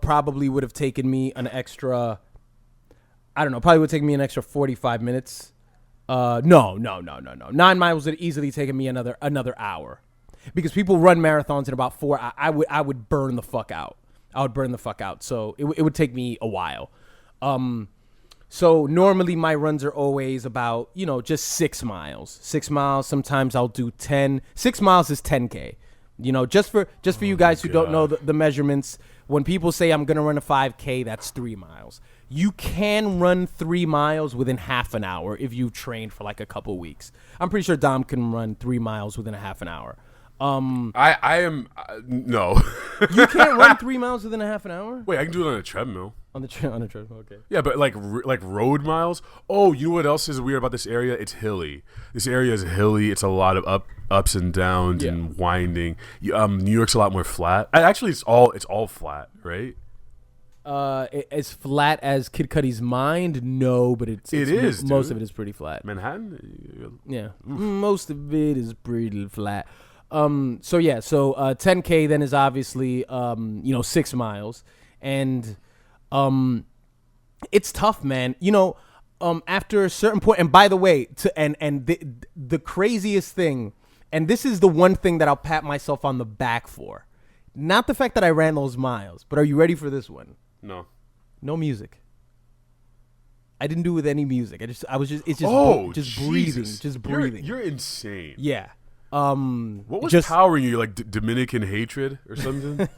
probably would have taken me an extra, I don't know, probably would take me an extra 45 minutes. No. 9 miles would have easily taken me another hour. Because people run marathons in about 4 hours. I would burn the fuck out. So it would take me a while. So normally my runs are always about, just 6 miles. 6 miles. Sometimes I'll do 10. 6 miles is 10K. Just for you guys who don't know the measurements, when people say I'm going to run a 5K, that's 3 miles. You can run 3 miles within half an hour if you've trained for like a couple weeks. I'm pretty sure Dom can run 3 miles within a half an hour. I am no. You can't run 3 miles within a half an hour? Wait, I can do it on a treadmill. On the treadmill, okay. Yeah, but like road miles. Oh, you know what else is weird about this area? It's hilly. This area is hilly. It's a lot of ups and downs and winding. New York's a lot more flat. Actually, it's all flat, right? As flat as Kid Cudi's mind, no, but it is. Most of it is pretty flat. Manhattan. Yeah, most of it is pretty flat. So 10K then is obviously 6 miles, and it's tough, man. After a certain point, and by the way, the craziest thing, and this is the one thing that I'll pat myself on the back for, not the fact that I ran those miles, but are you ready for this one? No music. I didn't do it with any music. It's just breathing. You're insane. Yeah. What was powering you? Like Dominican hatred or something?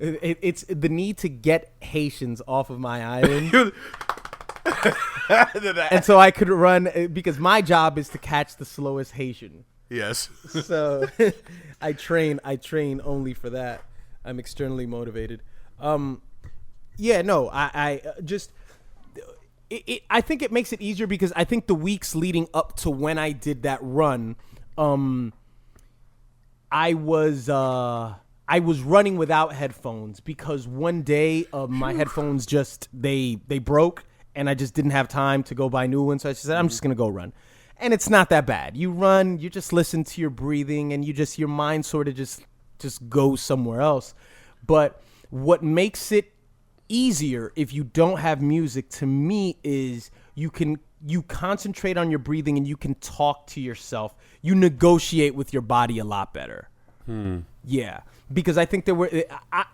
It's the need to get Haitians off of my island. And so I could run, because my job is to catch the slowest Haitian. Yes. So I train only for that. I'm externally motivated. I just I think it makes it easier because I think the weeks leading up to when I did that run, I was running without headphones because one day my headphones they broke and I just didn't have time to go buy new ones. So I just said, I'm just going to go run. And it's not that bad. You run, you just listen to your breathing and your mind sort of just goes somewhere else. But what makes it easier if you don't have music to me is you concentrate on your breathing and you can talk to yourself. You negotiate with your body a lot better. Yeah, because I think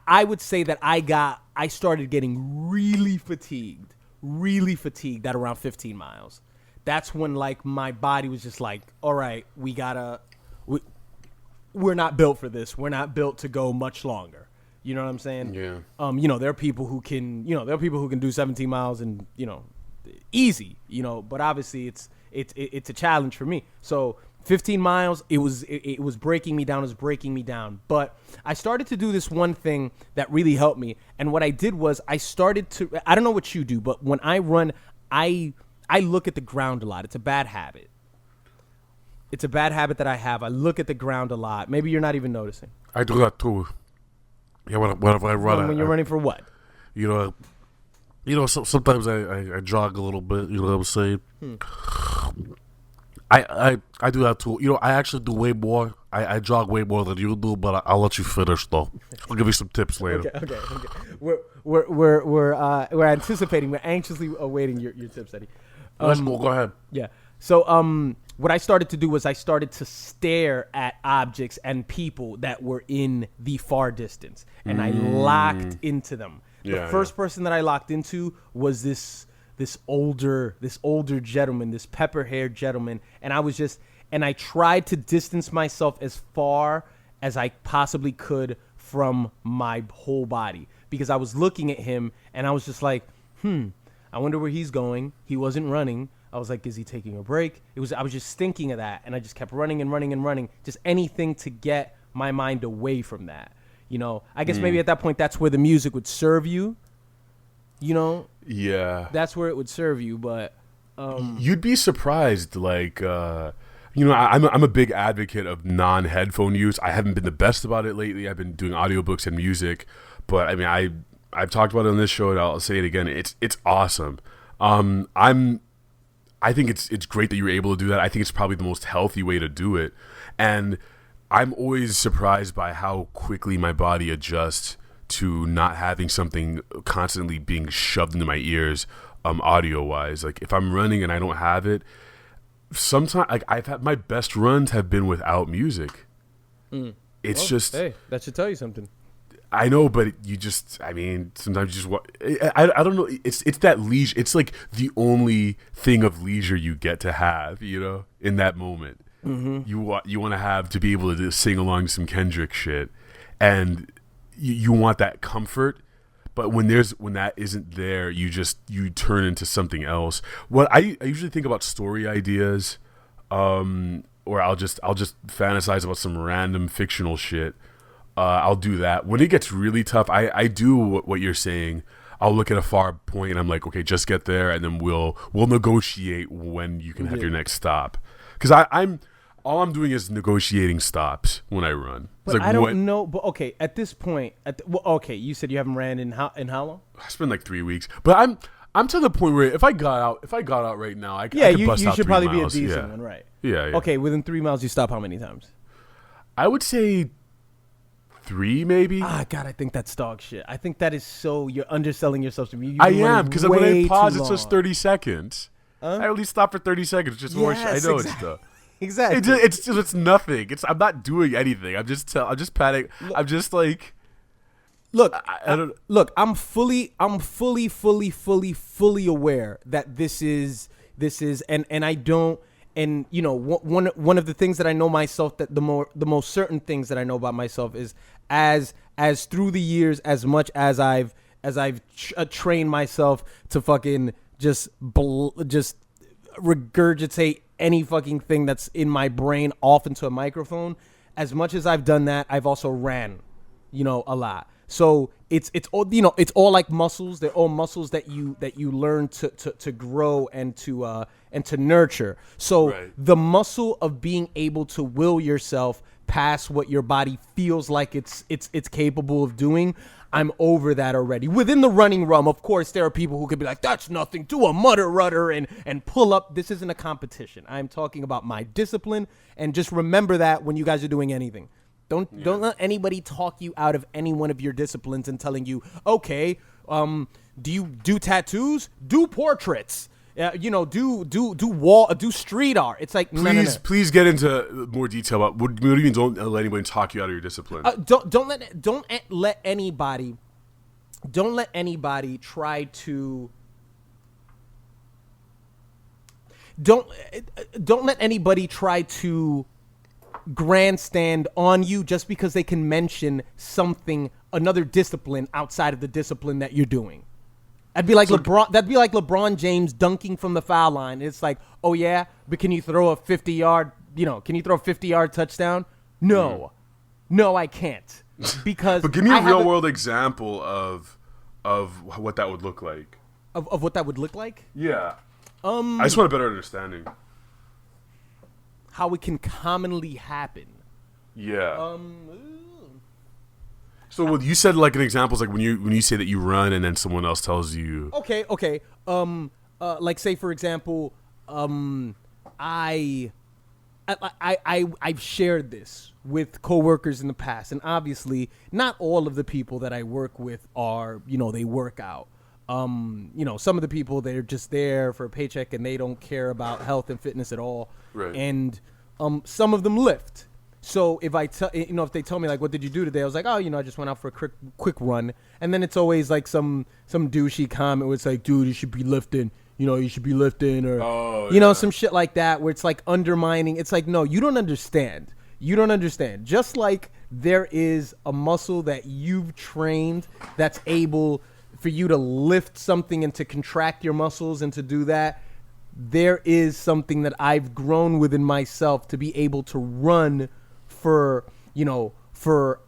I would say that I started getting really fatigued at around 15 miles. That's when like my body was just like, all right, we're not built for this. We're not built to go much longer. You know what I'm saying? Yeah. There are people who can, do 17 miles and, easy, but obviously it's a challenge for me. So 15 miles, it was breaking me down. But I started to do this one thing that really helped me. And what I did was I don't know what you do, but when I run, I look at the ground a lot. It's a bad habit. It's a bad habit that I have. I look at the ground a lot. Maybe you're not even noticing. I do that too. Yeah, when I run. When you're running for what? sometimes I jog a little bit. You know what I'm saying? I do that too. I actually do way more. I jog way more than you do, but I'll let you finish though. I'll give you some tips later. Okay. We're anticipating. We're anxiously awaiting your tips, Eddie. Let's go. Go ahead. Yeah. So what I started to do was I started to stare at objects and people that were in the far distance, and I locked into them. The first person that I locked into was this older gentleman, this pepper-haired gentleman, and I tried to distance myself as far as I possibly could from my whole body, because I was looking at him and I was just like, I wonder where he's going. He wasn't running. I was like, is he taking a break? I was just thinking of that, and I just kept running and running and running, just anything to get my mind away from that. I guess maybe at that point that's where the music would serve you. Yeah. That's where it would serve you, but you'd be surprised. Like, I'm a big advocate of non-headphone use. I haven't been the best about it lately. I've been doing audiobooks and music, but I mean, I've talked about it on this show, and I'll say it again. It's awesome. I think it's great that you're able to do that. I think it's probably the most healthy way to do it, and I'm always surprised by how quickly my body adjusts to not having something constantly being shoved into my ears, audio wise. Like if I'm running and I don't have it, sometimes like I've had my best runs have been without music. It's just, hey, that should tell you something. I know, but sometimes you just I don't know. It's that leisure. It's like the only thing of leisure you get to have, in that moment. You want to have to be able to just sing along to some Kendrick shit, and you want that comfort. But when that isn't there, you turn into something else. What I usually think about story ideas, or I'll just fantasize about some random fictional shit. I'll do that. When it gets really tough, I do what you're saying. I'll look at a far point and I'm like, okay, just get there, and then we'll negotiate when you can have your next stop. Because all I'm doing is negotiating stops when I run. But I don't know. But okay, at this point, you said you haven't ran in how long? It's been like 3 weeks. But I'm to the point where if I got out right now, I could bust you out should 3 probably miles. be a decent one, right? Yeah. Okay, within 3 miles, you stop how many times? I would say 3, maybe. God, I think that's dog shit. I think that is you're underselling yourself to me. I am, because when I pause, it's long. just 30 seconds. I at least stop for 30 seconds. Just more. I know it's stuff. Exactly. It's nothing. I'm not doing anything. I'm just padding. I'm just like, look. I don't. Look, I'm fully aware that this is, and I don't. And one of the things that I know myself, that the most certain things that I know about myself is as through the years, as much as I've trained myself to fucking just regurgitate any fucking thing that's in my brain off into a microphone. As much as I've done that, I've also ran, a lot. So it's all it's all like muscles. They're all muscles that you learn to grow and to nurture. So right. The muscle of being able to will yourself past what your body feels like it's capable of doing, I'm over that already. Within the running realm, of course, there are people who could be like, that's nothing, do a mutter rudder and pull up. This isn't a competition. I'm talking about my discipline, and just remember that when you guys are doing anything. Don't let anybody talk you out of any one of your disciplines and telling you, okay, do you do tattoos? Do portraits. Do street art. It's like please get into more detail about what do you mean. Don't let anybody talk you out of your discipline. Don't let anybody try to. Don't let anybody try to grandstand on you just because they can mention another discipline outside of the discipline that you're doing. That'd be like LeBron James dunking from the foul line. It's like, oh yeah, but can you throw a 50-yard, touchdown? No, I can't. Because but give me a real world example of what that would look like. Of what that would look like? Yeah. I just want a better understanding. How it can commonly happen. Yeah. So what you said, like an example, is like when you say that you run and then someone else tells you. Okay. Like say for example, I've shared this with coworkers in the past, and obviously not all of the people that I work with are, they work out. Some of the people, they're just there for a paycheck and they don't care about health and fitness at all. Right. And some of them lift. So if if they tell me like, what did you do today? I was like, oh, I just went out for a quick run. And then it's always like some douchey comment where it's like, dude, you should be lifting. You should be lifting, or some shit like that, where it's like undermining. It's like, no, you don't understand. You don't understand. Just like there is a muscle that you've trained that's able for you to lift something and to contract your muscles and to do that, there is something that I've grown within myself to be able to run for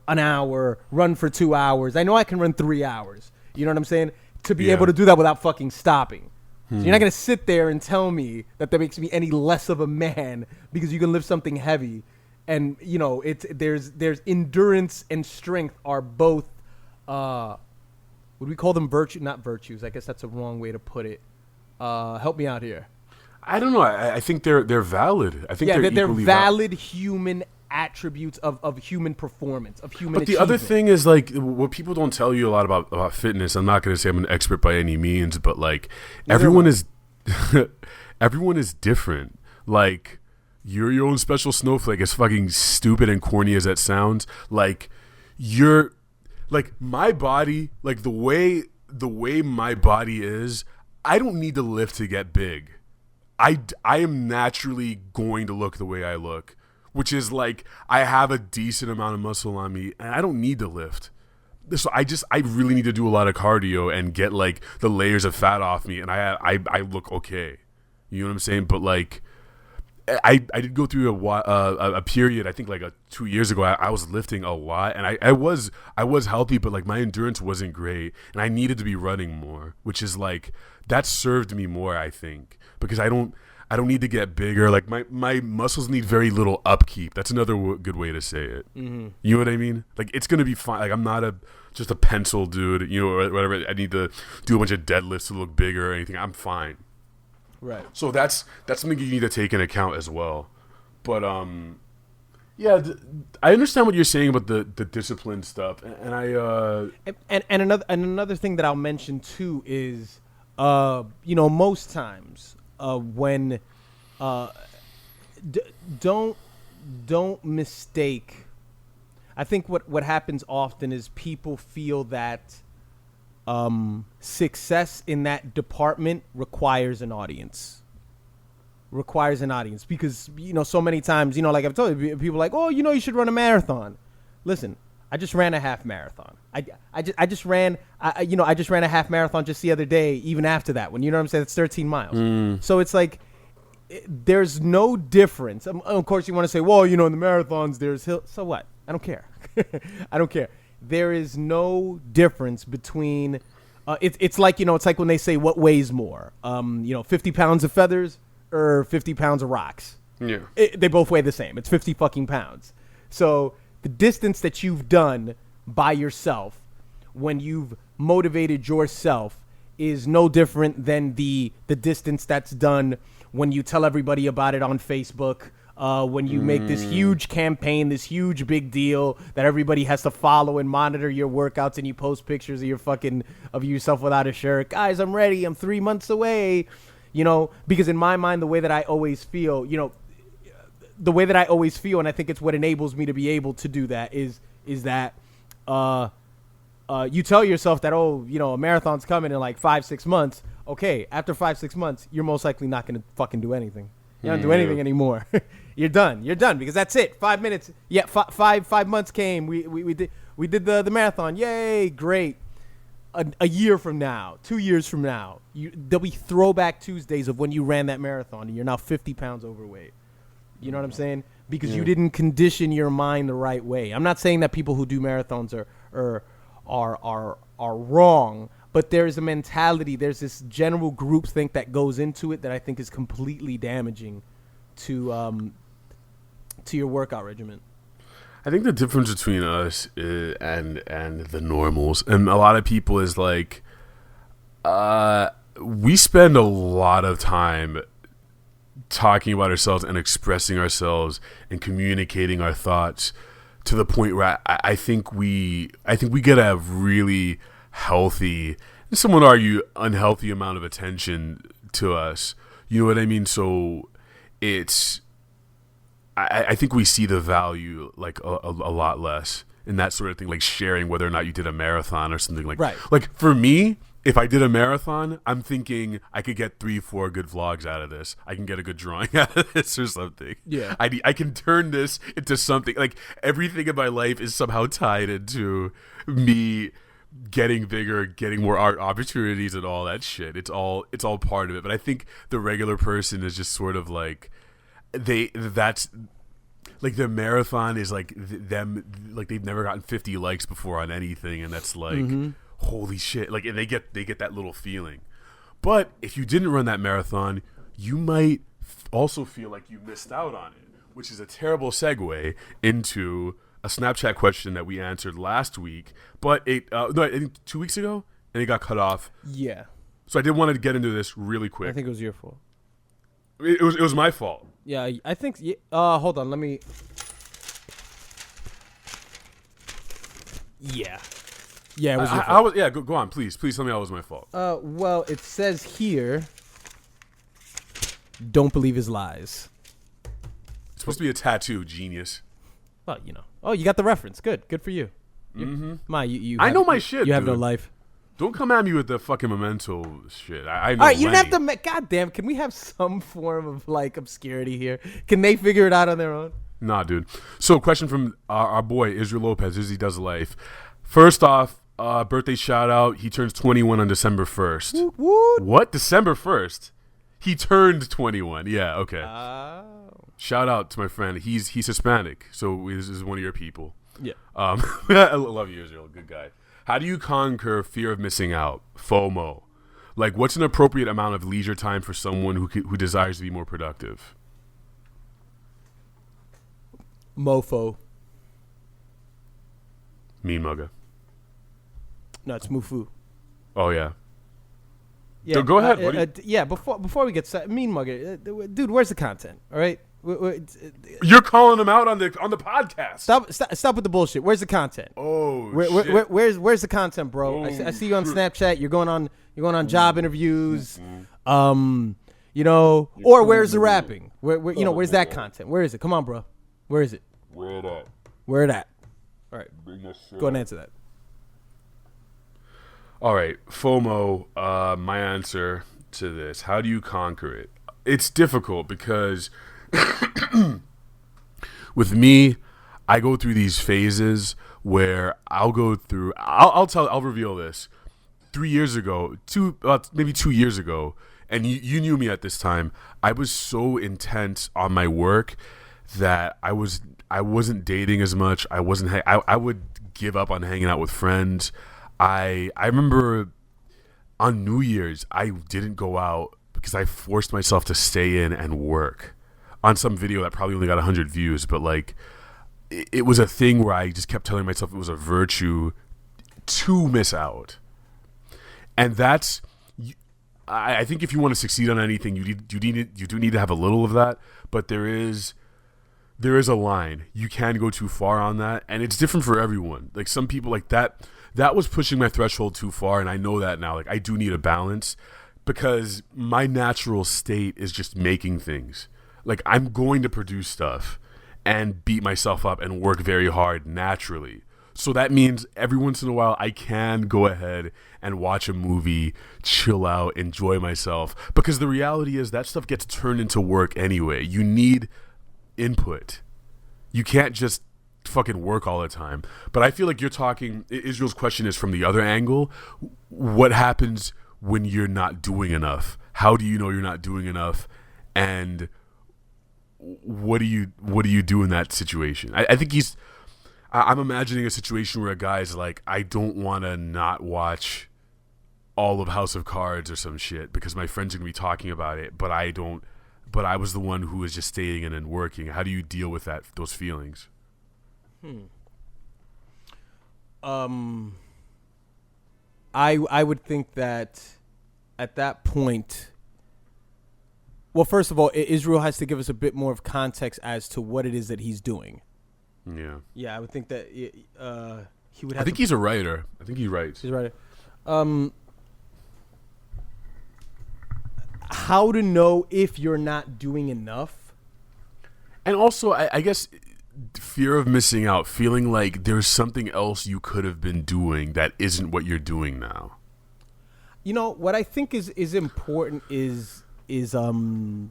an hour, run for 2 hours. I know I can run 3 hours. You know what I'm saying? To be able to do that without fucking stopping. So you're not going to sit there and tell me that makes me any less of a man because you can lift something heavy. And, there's endurance and strength are both, would we call them not virtues? I guess that's a wrong way to put it. Help me out here. I don't know. I think they're valid. I think they're valid human attributes of human performance, of human achievement. The other thing is, like, what people don't tell you a lot about fitness, I'm not going to say I'm an expert by any means, but, like, everyone is different. Like, you're your own special snowflake, as fucking stupid and corny as that sounds. Like, my body, like, the way my body is, I don't need to lift to get big. I am naturally going to look the way I look, which is like I have a decent amount of muscle on me and I don't need to lift. So I really need to do a lot of cardio and get like the layers of fat off me, and I look okay. You know what I'm saying? But like I did go through a period, I think like 2 years ago, I was lifting a lot, and I was healthy, but like my endurance wasn't great, and I needed to be running more, which is like that served me more, I think, because I don't need to get bigger. Like my muscles need very little upkeep. That's another good way to say it. Mm-hmm. You know what I mean? Like it's gonna be fine. Like I'm not just a pencil dude, or whatever. I need to do a bunch of deadlifts to look bigger or anything. I'm fine. Right. So that's something you need to take into account as well. But yeah, I understand what you're saying about the discipline stuff, and another thing that I'll mention too is, most times when don't mistake. I think what happens often is people feel that success in that department requires an audience. Because, so many times, like I've told you, people are like, oh, you should run a marathon. Listen, I just ran a half marathon. I just ran a half marathon just the other day, even after that one. You know what I'm saying? It's 13 miles. So it's like, there's no difference. Of course, you want to say, well, in the marathons, there's hill. So what? I don't care. I don't care. There is no difference between, it's like when they say what weighs more, 50 pounds of feathers or 50 pounds of rocks. Yeah. They both weigh the same. It's 50 fucking pounds. So the distance that you've done by yourself when you've motivated yourself is no different than the distance that's done when you tell everybody about it on Facebook, when you make this huge campaign, this huge big deal that everybody has to follow and monitor your workouts, and you post pictures of yourself without a shirt. Guys, I'm ready. I'm 3 months away. Because in my mind, the way that I always feel, and I think it's what enables me to be able to do that is that you tell yourself that, a marathon's coming in like 5-6 months. Okay, after 5-6 months, you're most likely not going to fucking do anything. You don't do anything anymore. You're done because that's it. 5 minutes. Yeah, 5 months came. We did the marathon. Yay, great. A year from now, 2 years from now, there'll be throwback Tuesdays of when you ran that marathon and you're now 50 pounds overweight. You know what I'm saying? Because you didn't condition your mind the right way. I'm not saying that people who do marathons are wrong, but there's a mentality, there's this general groupthink that goes into it that I think is completely damaging to your workout regimen. I think the difference between us and the normals and a lot of people is like, we spend a lot of time talking about ourselves and expressing ourselves and communicating our thoughts to the point where I think we get a really healthy, some would argue unhealthy amount of attention to us. You know what I mean? So it's, I think we see the value like a lot less in that sort of thing, like sharing whether or not you did a marathon or something like. Right. Like for me, if I did a marathon, I'm thinking I could get 3-4 good vlogs out of this. I can get a good drawing out of this or something. Yeah. I can turn this into something. Like everything in my life is somehow tied into me getting bigger, getting more art opportunities and all that shit. It's all part of it. But I think the regular person is just sort of like that's like the marathon is like them, like they've never gotten 50 likes before on anything, and that's like holy shit. Like, and they get that little feeling. But if you didn't run that marathon, you might also feel like you missed out on it, which is a terrible segue into a Snapchat question that we answered last week, but I think 2 weeks ago, and it got cut off. Yeah. So I did want to get into this really quick. I think it was your fault. It was my fault. Yeah, I think. Hold on, let me. Yeah. Yeah, it was your fault. Go on, please tell me that was my fault. Well, it says here, don't believe his lies. It's supposed to be a tattoo, genius. Well, you know. Oh, you got the reference. Good for you. You I know my shit. You have no dude. life. Don't come at me with the fucking memento shit. I know. All right, you Lenny. don't have to. God damn, can we have some form of like obscurity here? Can they figure it out on their own? Nah, dude. So, question from our boy Israel Lopez. Izzy Does Life. First off, birthday shout out. He turns 21 on December 1st. Woot, woot. What? December 1st? He turned 21. Yeah. Okay. Shout out to my friend. He's Hispanic, so this is one of your people. Yeah. I love you, Israel. Good guy. How do you conquer fear of missing out? FOMO. Like, what's an appropriate amount of leisure time for someone who desires to be more productive? Mofo. Mean mugga. No, it's Mufu. Oh yeah. Yeah. Go ahead. What do you- yeah. Before we get started, mean mugger, dude. Where's the content? All right. You're calling him out on the podcast. Stop with the bullshit. Where's the content? Oh shit. Where's the content, bro? I see you on Snapchat. You're going on job interviews. You know, or where's the rapping? Where's that content? Where is it? Come on, bro. Where is it? Where it at? All right. Go ahead and answer that. All right, FOMO. My answer to this: how do you conquer it? It's difficult because with me, I go through these phases where I'll reveal this. 3 years ago, maybe 2 years ago, and you knew me at this time. I was so intense on my work that I wasn't dating as much. I would give up on hanging out with friends. I remember on New Year's I didn't go out because I forced myself to stay in and work on some video that probably only got 100 views, but like it was a thing where I just kept telling myself it was a virtue to miss out. And that's, I think if you want to succeed on anything, you do need to have a little of that, but there is a line. You can go too far on that, and it's different for everyone. Like some people, like that was pushing my threshold too far, and I know that now. Like I do need a balance because my natural state is just making things. Like I'm going to produce stuff and beat myself up and work very hard naturally. So that means every once in a while I can go ahead and watch a movie, chill out, enjoy myself. Because the reality is that stuff gets turned into work anyway. You need input. You can't just fucking work all the time. But I feel like you're talking, Israel's question is from the other angle. What happens when you're not doing enough? How do you know you're not doing enough? And what do you do in that situation? I think I'm imagining a situation where a guy's like, I don't want to not watch all of House of Cards or some shit because my friends are going to be talking about it, but I don't. But I was the one who was just staying in and working. How do you deal with those feelings? I would think that at that point, well, first of all, Israel has to give us a bit more of context as to what it is that he's doing. Yeah. Yeah, I would think that he would have I think he's a writer. I think he writes. he's right. How to know if you're not doing enough? And also, I guess fear of missing out, feeling like there's something else you could have been doing that isn't what you're doing now. You know, what I think is important is and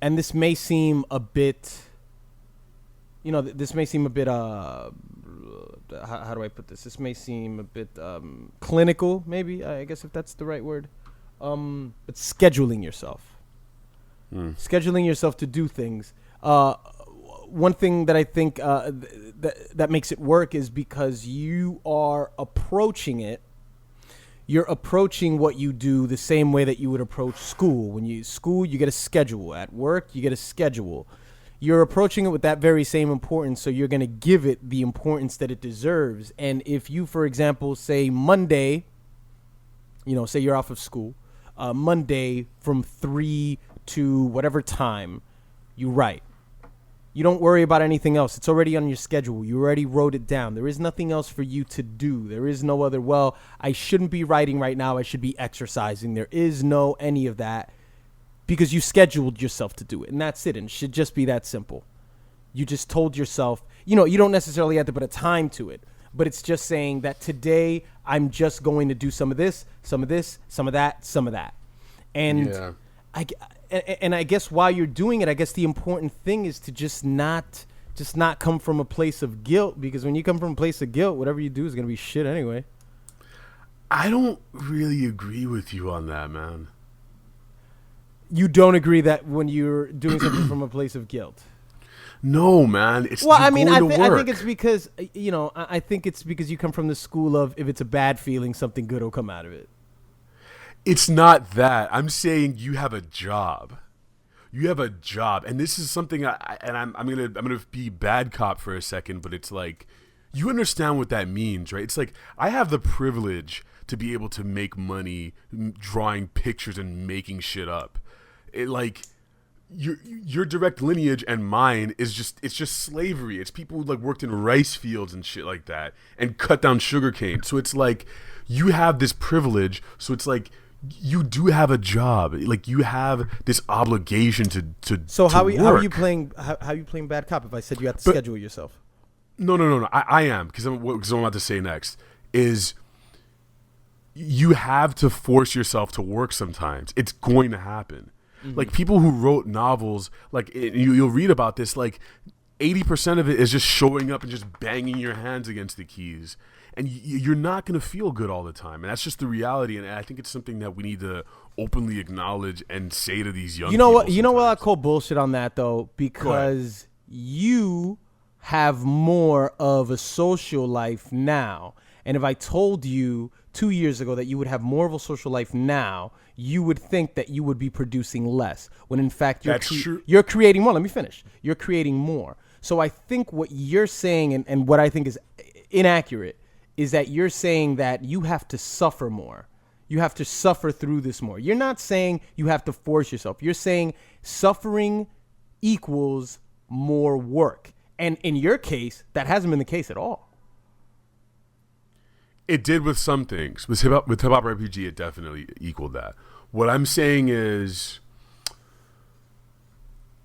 this may seem a bit, this may seem a bit how do I put this? This may seem a bit clinical, maybe, I guess, if that's the right word. But scheduling yourself. Scheduling yourself to do things. One thing that I think that makes it work is because you are approaching it. You're approaching what you do the same way that you would approach school. When you you get a schedule. At work, you get a schedule. You're approaching it with that very same importance, so you're going to give it the importance that it deserves. And if you, for example, say Monday, say you're off of school, Monday from 3 to whatever time, you write. You don't worry about anything else. It's already on your schedule. You already wrote it down. There is nothing else for you to do. There is no other, well, I shouldn't be writing right now. I should be exercising. There is no any of that because you scheduled yourself to do it. And that's it. And it should just be that simple. You just told yourself, you don't necessarily have to put a time to it, but it's just saying that today I'm just going to do some of this, some of this, some of that, some of that. And Yeah. I guess while you're doing it, I guess the important thing is to just not come from a place of guilt, because when you come from a place of guilt, whatever you do is going to be shit anyway. I don't really agree with you on that, man. You don't agree that when you're doing something from a place of guilt? No, man. It's Well, you're I mean, going to I work. think it's because, I think it's because you come from the school of if it's a bad feeling, something good will come out of it. It's not that. I'm saying you have a job. You have a job, and this is something. I'm gonna be bad cop for a second, but it's like you understand what that means, right? It's like I have the privilege to be able to make money drawing pictures and making shit up. It like your direct lineage and mine is just slavery. It's people who like worked in rice fields and shit like that and cut down sugarcane. So it's like you have this privilege. So it's like you do have a job. Like you have this obligation to. So to how are you work. playing? How are you playing bad cop? If I said you have to schedule yourself. No. I am because I'm about to say next is you have to force yourself to work sometimes. It's going to happen. Like people who wrote novels, like you'll read about this, like 80% of it is just showing up and just banging your hands against the keys. And you're not going to feel good all the time. And that's just the reality. And I think it's something that we need to openly acknowledge and say to these young people. You know what I sometimes. call bullshit on that, though? Because you have more of a social life now. And if I told you 2 years ago that you would have more of a social life now, you would think that you would be producing less. When in fact, That's true. you're creating more. Let me finish. You're creating more. So I think what you're saying and what I think is inaccurate is that you're saying that you have to suffer more. You have to suffer through this more. You're not saying you have to force yourself. You're saying suffering equals more work. And in your case, that hasn't been the case at all. It did with some things. With hip hop RPG, it definitely equaled that. What I'm saying is,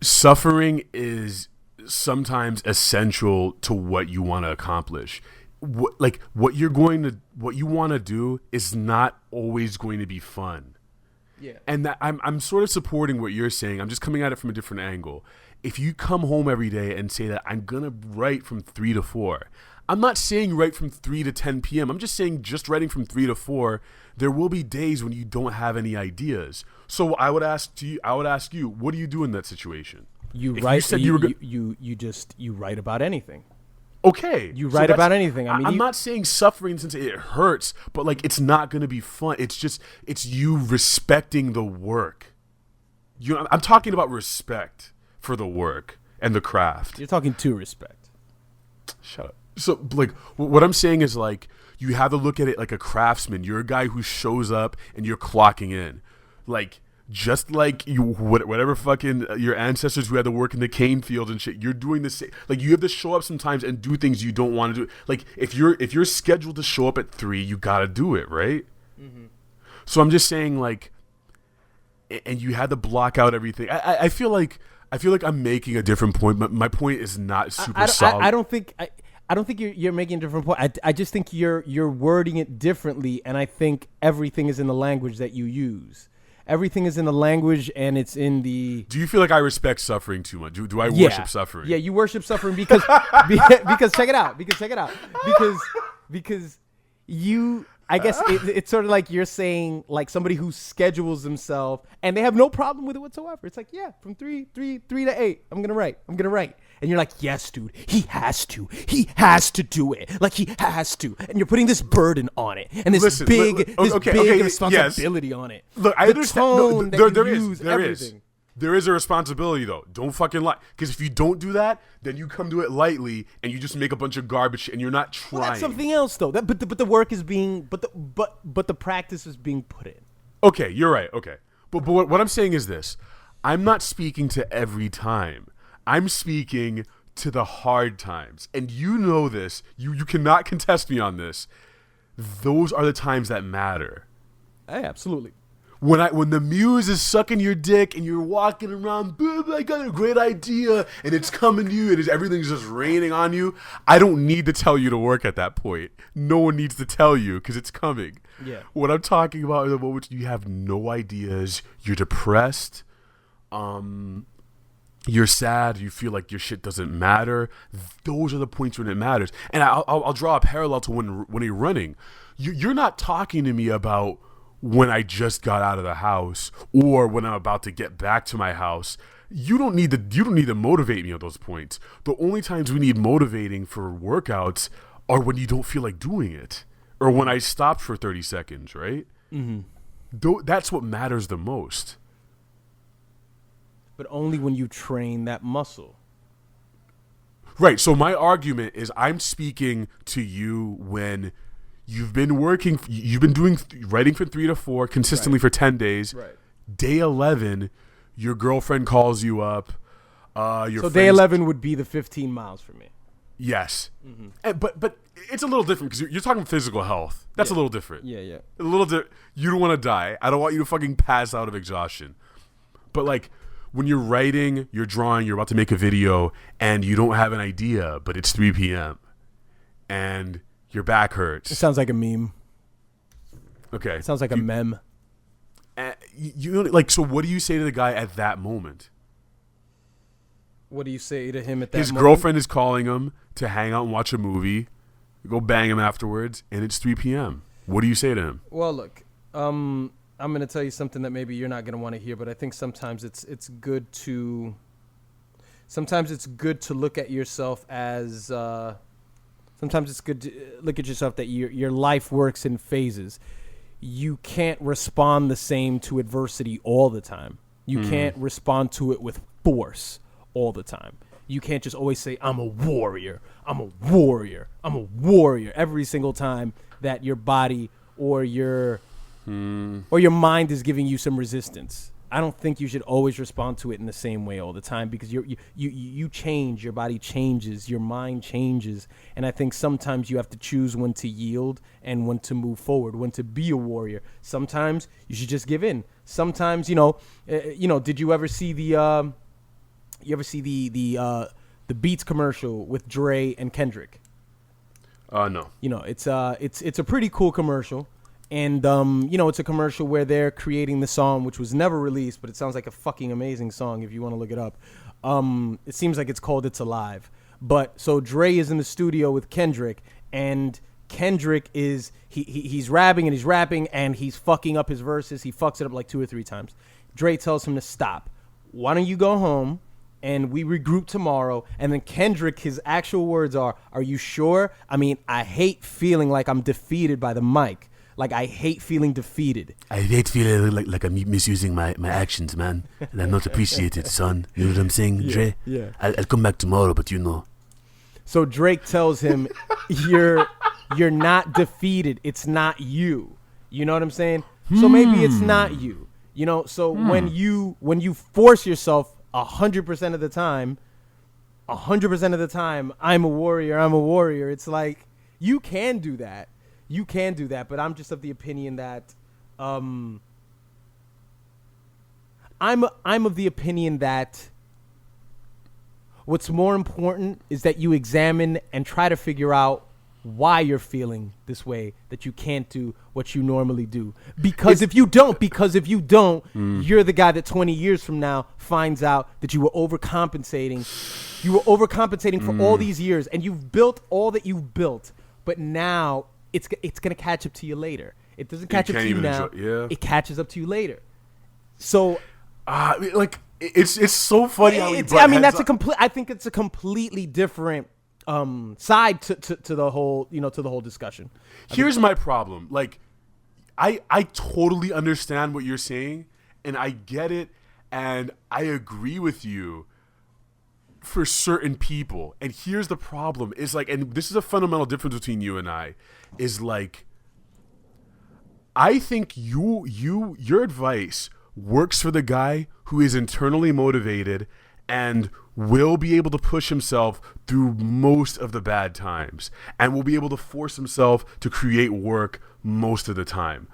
suffering is sometimes essential to what you want to accomplish. What you want to do is not always going to be fun. Yeah. And that I'm sort of supporting what you're saying. I'm just coming at it from a different angle. If you come home every day and say that I'm gonna write from 3 to 4, I'm not saying write from 3 to 10 p.m. I'm just saying just writing from 3 to 4. There will be days when you don't have any ideas. So I would ask you, what do you do in that situation? You If write. you said You write about anything. Okay. You so write that's- about anything. I mean, I'm not saying suffering since it hurts, but like it's not going to be fun. It's you respecting the work. I'm talking about respect for the work. and the craft. You're talking to respect. Shut up. So, like, what I'm saying is, like, you have to look at it like a craftsman. You're a guy who shows up and you're clocking in. Like, just like you, whatever fucking your ancestors who had to work in the cane fields and shit, you're doing the same. Like, you have to show up sometimes and do things you don't want to do. Like, if you're scheduled to show up at 3, you gotta do it, right? Mm-hmm. So I'm just saying, like, and you had to block out everything. I feel like I'm making a different point, but my point is not super solid. I don't think you're making a different point. I just think you're wording it differently, and I think everything is in the language that you use. Everything is in the language, and it's in the. Do you feel like I respect suffering too much? Do I worship suffering? Yeah, you worship suffering because because check it out. Because you. I guess it's sort of like you're saying, like, somebody who schedules themselves and they have no problem with it whatsoever. It's like, yeah, from 3 to 8, I'm gonna write. And you're like, yes, dude, he has to do it. Like, he has to. And you're putting this burden on it and this big responsibility on it. Look, I understand. There is. Everything. There is a responsibility, though. Don't fucking lie. Because if you don't do that, then you come to it lightly and you just make a bunch of garbage and you're not trying. Well, that's something else, though. But the work is being, but the practice is being put in. Okay, you're right. Okay. But what I'm saying is this. I'm not speaking to every time. I'm speaking to the hard times. And you know this. You cannot contest me on this. Those are the times that matter. Hey, absolutely. When the muse is sucking your dick and you're walking around, I got a great idea, and it's coming to you, and everything's just raining on you, I don't need to tell you to work at that point. No one needs to tell you because it's coming. Yeah. What I'm talking about are the moments you have no ideas, you're depressed, you're sad, you feel like your shit doesn't matter. Those are the points when it matters. And I'll draw a parallel to when you're running. You're not talking to me about when I just got out of the house or when I'm about to get back to my house. You don't need to motivate me at those points. The only times we need motivating for workouts are when you don't feel like doing it or when I stopped for 30 seconds, right? Mm-hmm. That's what matters the most. But only when you train that muscle. Right. So my argument is I'm speaking to you when you've been writing from 3 to 4 consistently for 10 days. Right. Day 11, your girlfriend calls you up. So day 11 would be the 15 miles for me. Yes. Mm-hmm. But it's a little different because you're talking physical health. That's a little different. Yeah. A little you don't want to die. I don't want you to fucking pass out of exhaustion. But like when you're writing, you're drawing, you're about to make a video, and you don't have an idea, but it's 3 p.m. and your back hurts. It sounds like a meme. Okay. It sounds like a meme. So what do you say to the guy at that moment? What do you say to him at that moment? His moment? girlfriend is calling him to hang out and watch a movie. You go bang him afterwards, and it's 3 p.m. What do you say to him? Well, look, I'm going to tell you something that maybe you're not going to want to hear, but I think sometimes it's good to look at yourself as sometimes it's good to look at yourself that your life works in phases. You can't respond the same to adversity all the time. You can't respond to it with force all the time. You can't just always say, I'm a warrior every single time that your body or your mind is giving you some resistance. I don't think you should always respond to it in the same way all the time because you change, your body changes, your mind changes, and I think sometimes you have to choose when to yield and when to move forward, when to be a warrior. Sometimes you should just give in. Sometimes, did you ever see the Beats commercial with Dre and Kendrick? No. It's a pretty cool commercial. And, it's a commercial where they're creating the song, which was never released, but it sounds like a fucking amazing song if you want to look it up. It seems like it's called It's Alive. But so Dre is in the studio with Kendrick, and Kendrick he's rapping and he's fucking up his verses. He fucks it up like 2 or 3 times. Dre tells him to stop. Why don't you go home and we regroup tomorrow? And then Kendrick, his actual words are you sure? I mean, I hate feeling like I'm defeated by the mic. Like I hate feeling defeated. I hate feeling like I'm misusing my actions, man, and I'm not appreciated, son. You know what I'm saying, Dre? Yeah. I'll come back tomorrow, but you know. So Drake tells him, "You're not defeated. It's not you." You know what I'm saying? So maybe it's not you. You know. So when you force yourself 100% of the time, 100% of the time, I'm a warrior. It's like you can do that. You can do that, but I'm just of the opinion that I'm of the opinion that what's more important is that you examine and try to figure out why you're feeling this way, that you can't do what you normally do. Because if you don't, you're the guy that 20 years from now finds out that you were overcompensating. You were overcompensating for all these years, and you've built all that you've built, but now it's going to catch up to you later. It doesn't catch up to you now. It catches up to you later. So, like it's so funny how I think it's a completely different side to the whole discussion. Here's my problem. Like, I totally understand what you're saying, and I get it, and I agree with you for certain people. And here's the problem: is like, and this is a fundamental difference between you and I, is like, I think your advice works for the guy who is internally motivated and will be able to push himself through most of the bad times and will be able to force himself to create work most of the time.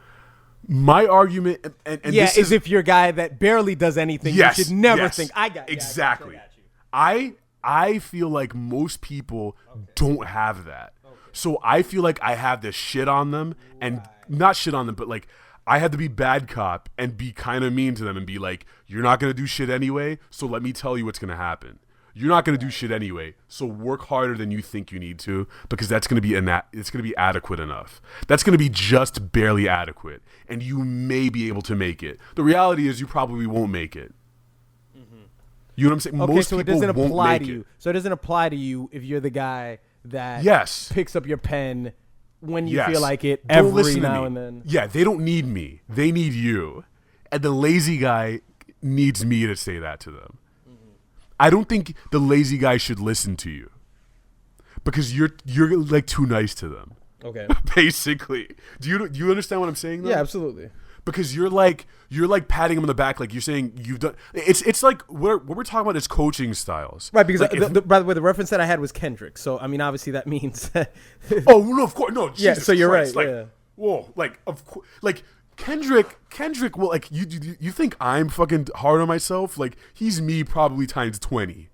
My argument, and this is if you're a guy that barely does anything, you should never think, I got you. Exactly. I got you. I feel like most people don't have that. So I feel like I have to shit on them, and not shit on them, but like I had to be bad cop and be kind of mean to them and be like, you're not going to do shit anyway, so let me tell you what's going to happen. You're not going to do shit anyway, so work harder than you think you need to, because that's going to be it's going to be adequate enough. That's going to be just barely adequate, and you may be able to make it. The reality is you probably won't make it. You know what I'm saying? Okay, most so it people doesn't won't apply make to you. it. So it doesn't apply to you if you're the guy that picks up your pen when you feel like it every now and then. Yeah, they don't need me. They need you. And the lazy guy needs me to say that to them. I don't think the lazy guy should listen to you because you're like too nice to them. Okay. Basically. Do you understand what I'm saying though? Yeah, absolutely. Because you're like patting him on the back, like you're saying you've done. It's like what we're talking about is coaching styles, right? Because like by the way, the reference that I had was Kendrick. So I mean, obviously that means. Oh no, of course, no. Jesus yeah, so you're Christ, right. Like, yeah. Whoa, like of course, like Kendrick. Well, like you think I'm fucking hard on myself? Like he's me probably times 20.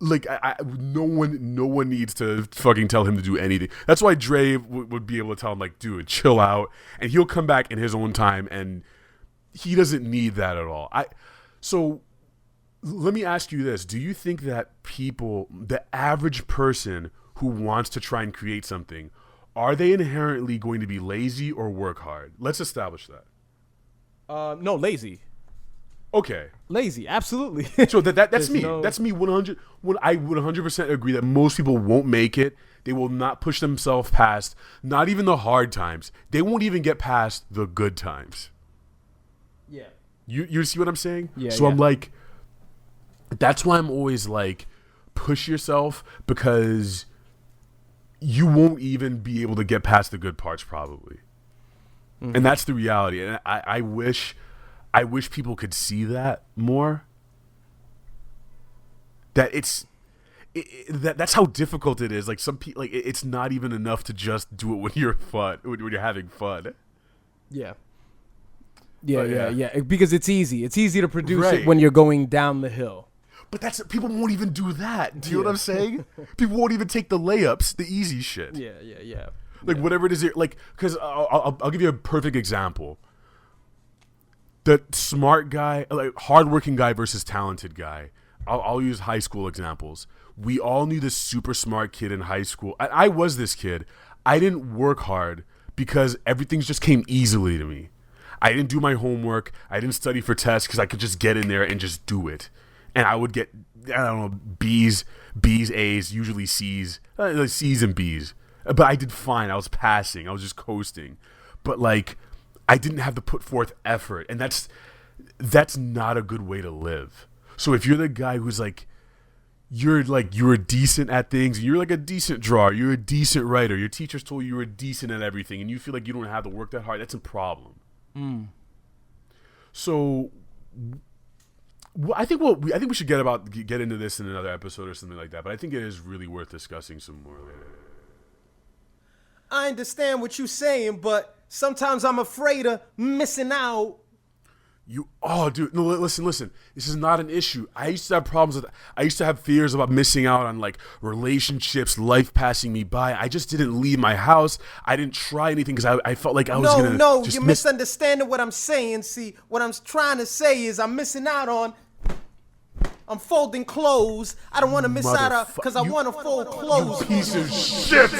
Like I no one needs to fucking tell him to do anything. That's why Dre would be able to tell him like, dude, chill out, and he'll come back in his own time, and he doesn't need that at all. So let me ask you this: do you think that people, the average person who wants to try and create something, are they inherently going to be lazy or work hard? Let's establish that. No, lazy. Okay. Lazy, absolutely. So that's me. That's me 100. I would 100% agree that most people won't make it. They will not push themselves past, not even the hard times. They won't even get past the good times. Yeah. You see what I'm saying? Yeah. So I'm like, that's why I'm always like, push yourself, because you won't even be able to get past the good parts probably. Mm-hmm. And that's the reality. And I wish people could see that more. That that's how difficult it is. Like some people, like it's not even enough to just do it when you're when you're having fun. Yeah. Yeah. Because it's easy. It's easy to produce Right. it when you're going down the hill. But people won't even do that. Do you know what I'm saying? People won't even take the layups, the easy shit. Yeah. Like whatever it is, like, because I'll give you a perfect example. The smart guy, like hardworking guy versus talented guy. I'll use high school examples. We all knew this super smart kid in high school. I was this kid. I didn't work hard because everything just came easily to me. I didn't do my homework. I didn't study for tests because I could just get in there and just do it. And I would get, I don't know, B's, A's, usually C's, C's and B's. But I did fine. I was passing. I was just coasting. But like, I didn't have to put forth effort, and that's not a good way to live. So if you're the guy who's like, you're decent at things, and you're like a decent drawer, you're a decent writer, your teachers told you were decent at everything, and you feel like you don't have to work that hard, that's a problem. So I think we should get into this in another episode or something like that. But I think it is really worth discussing some more later. I understand what you're saying, but sometimes I'm afraid of missing out. Dude, no, listen. This is not an issue. I used to have problems with. I used to have fears about missing out on like relationships, life passing me by. I just didn't leave my house. I didn't try anything because I felt like I was gonna. No, you're misunderstanding what I'm saying. See, what I'm trying to say is I'm missing out on. I'm folding clothes. I don't want to miss out because I want to fold clothes. Piece of shit.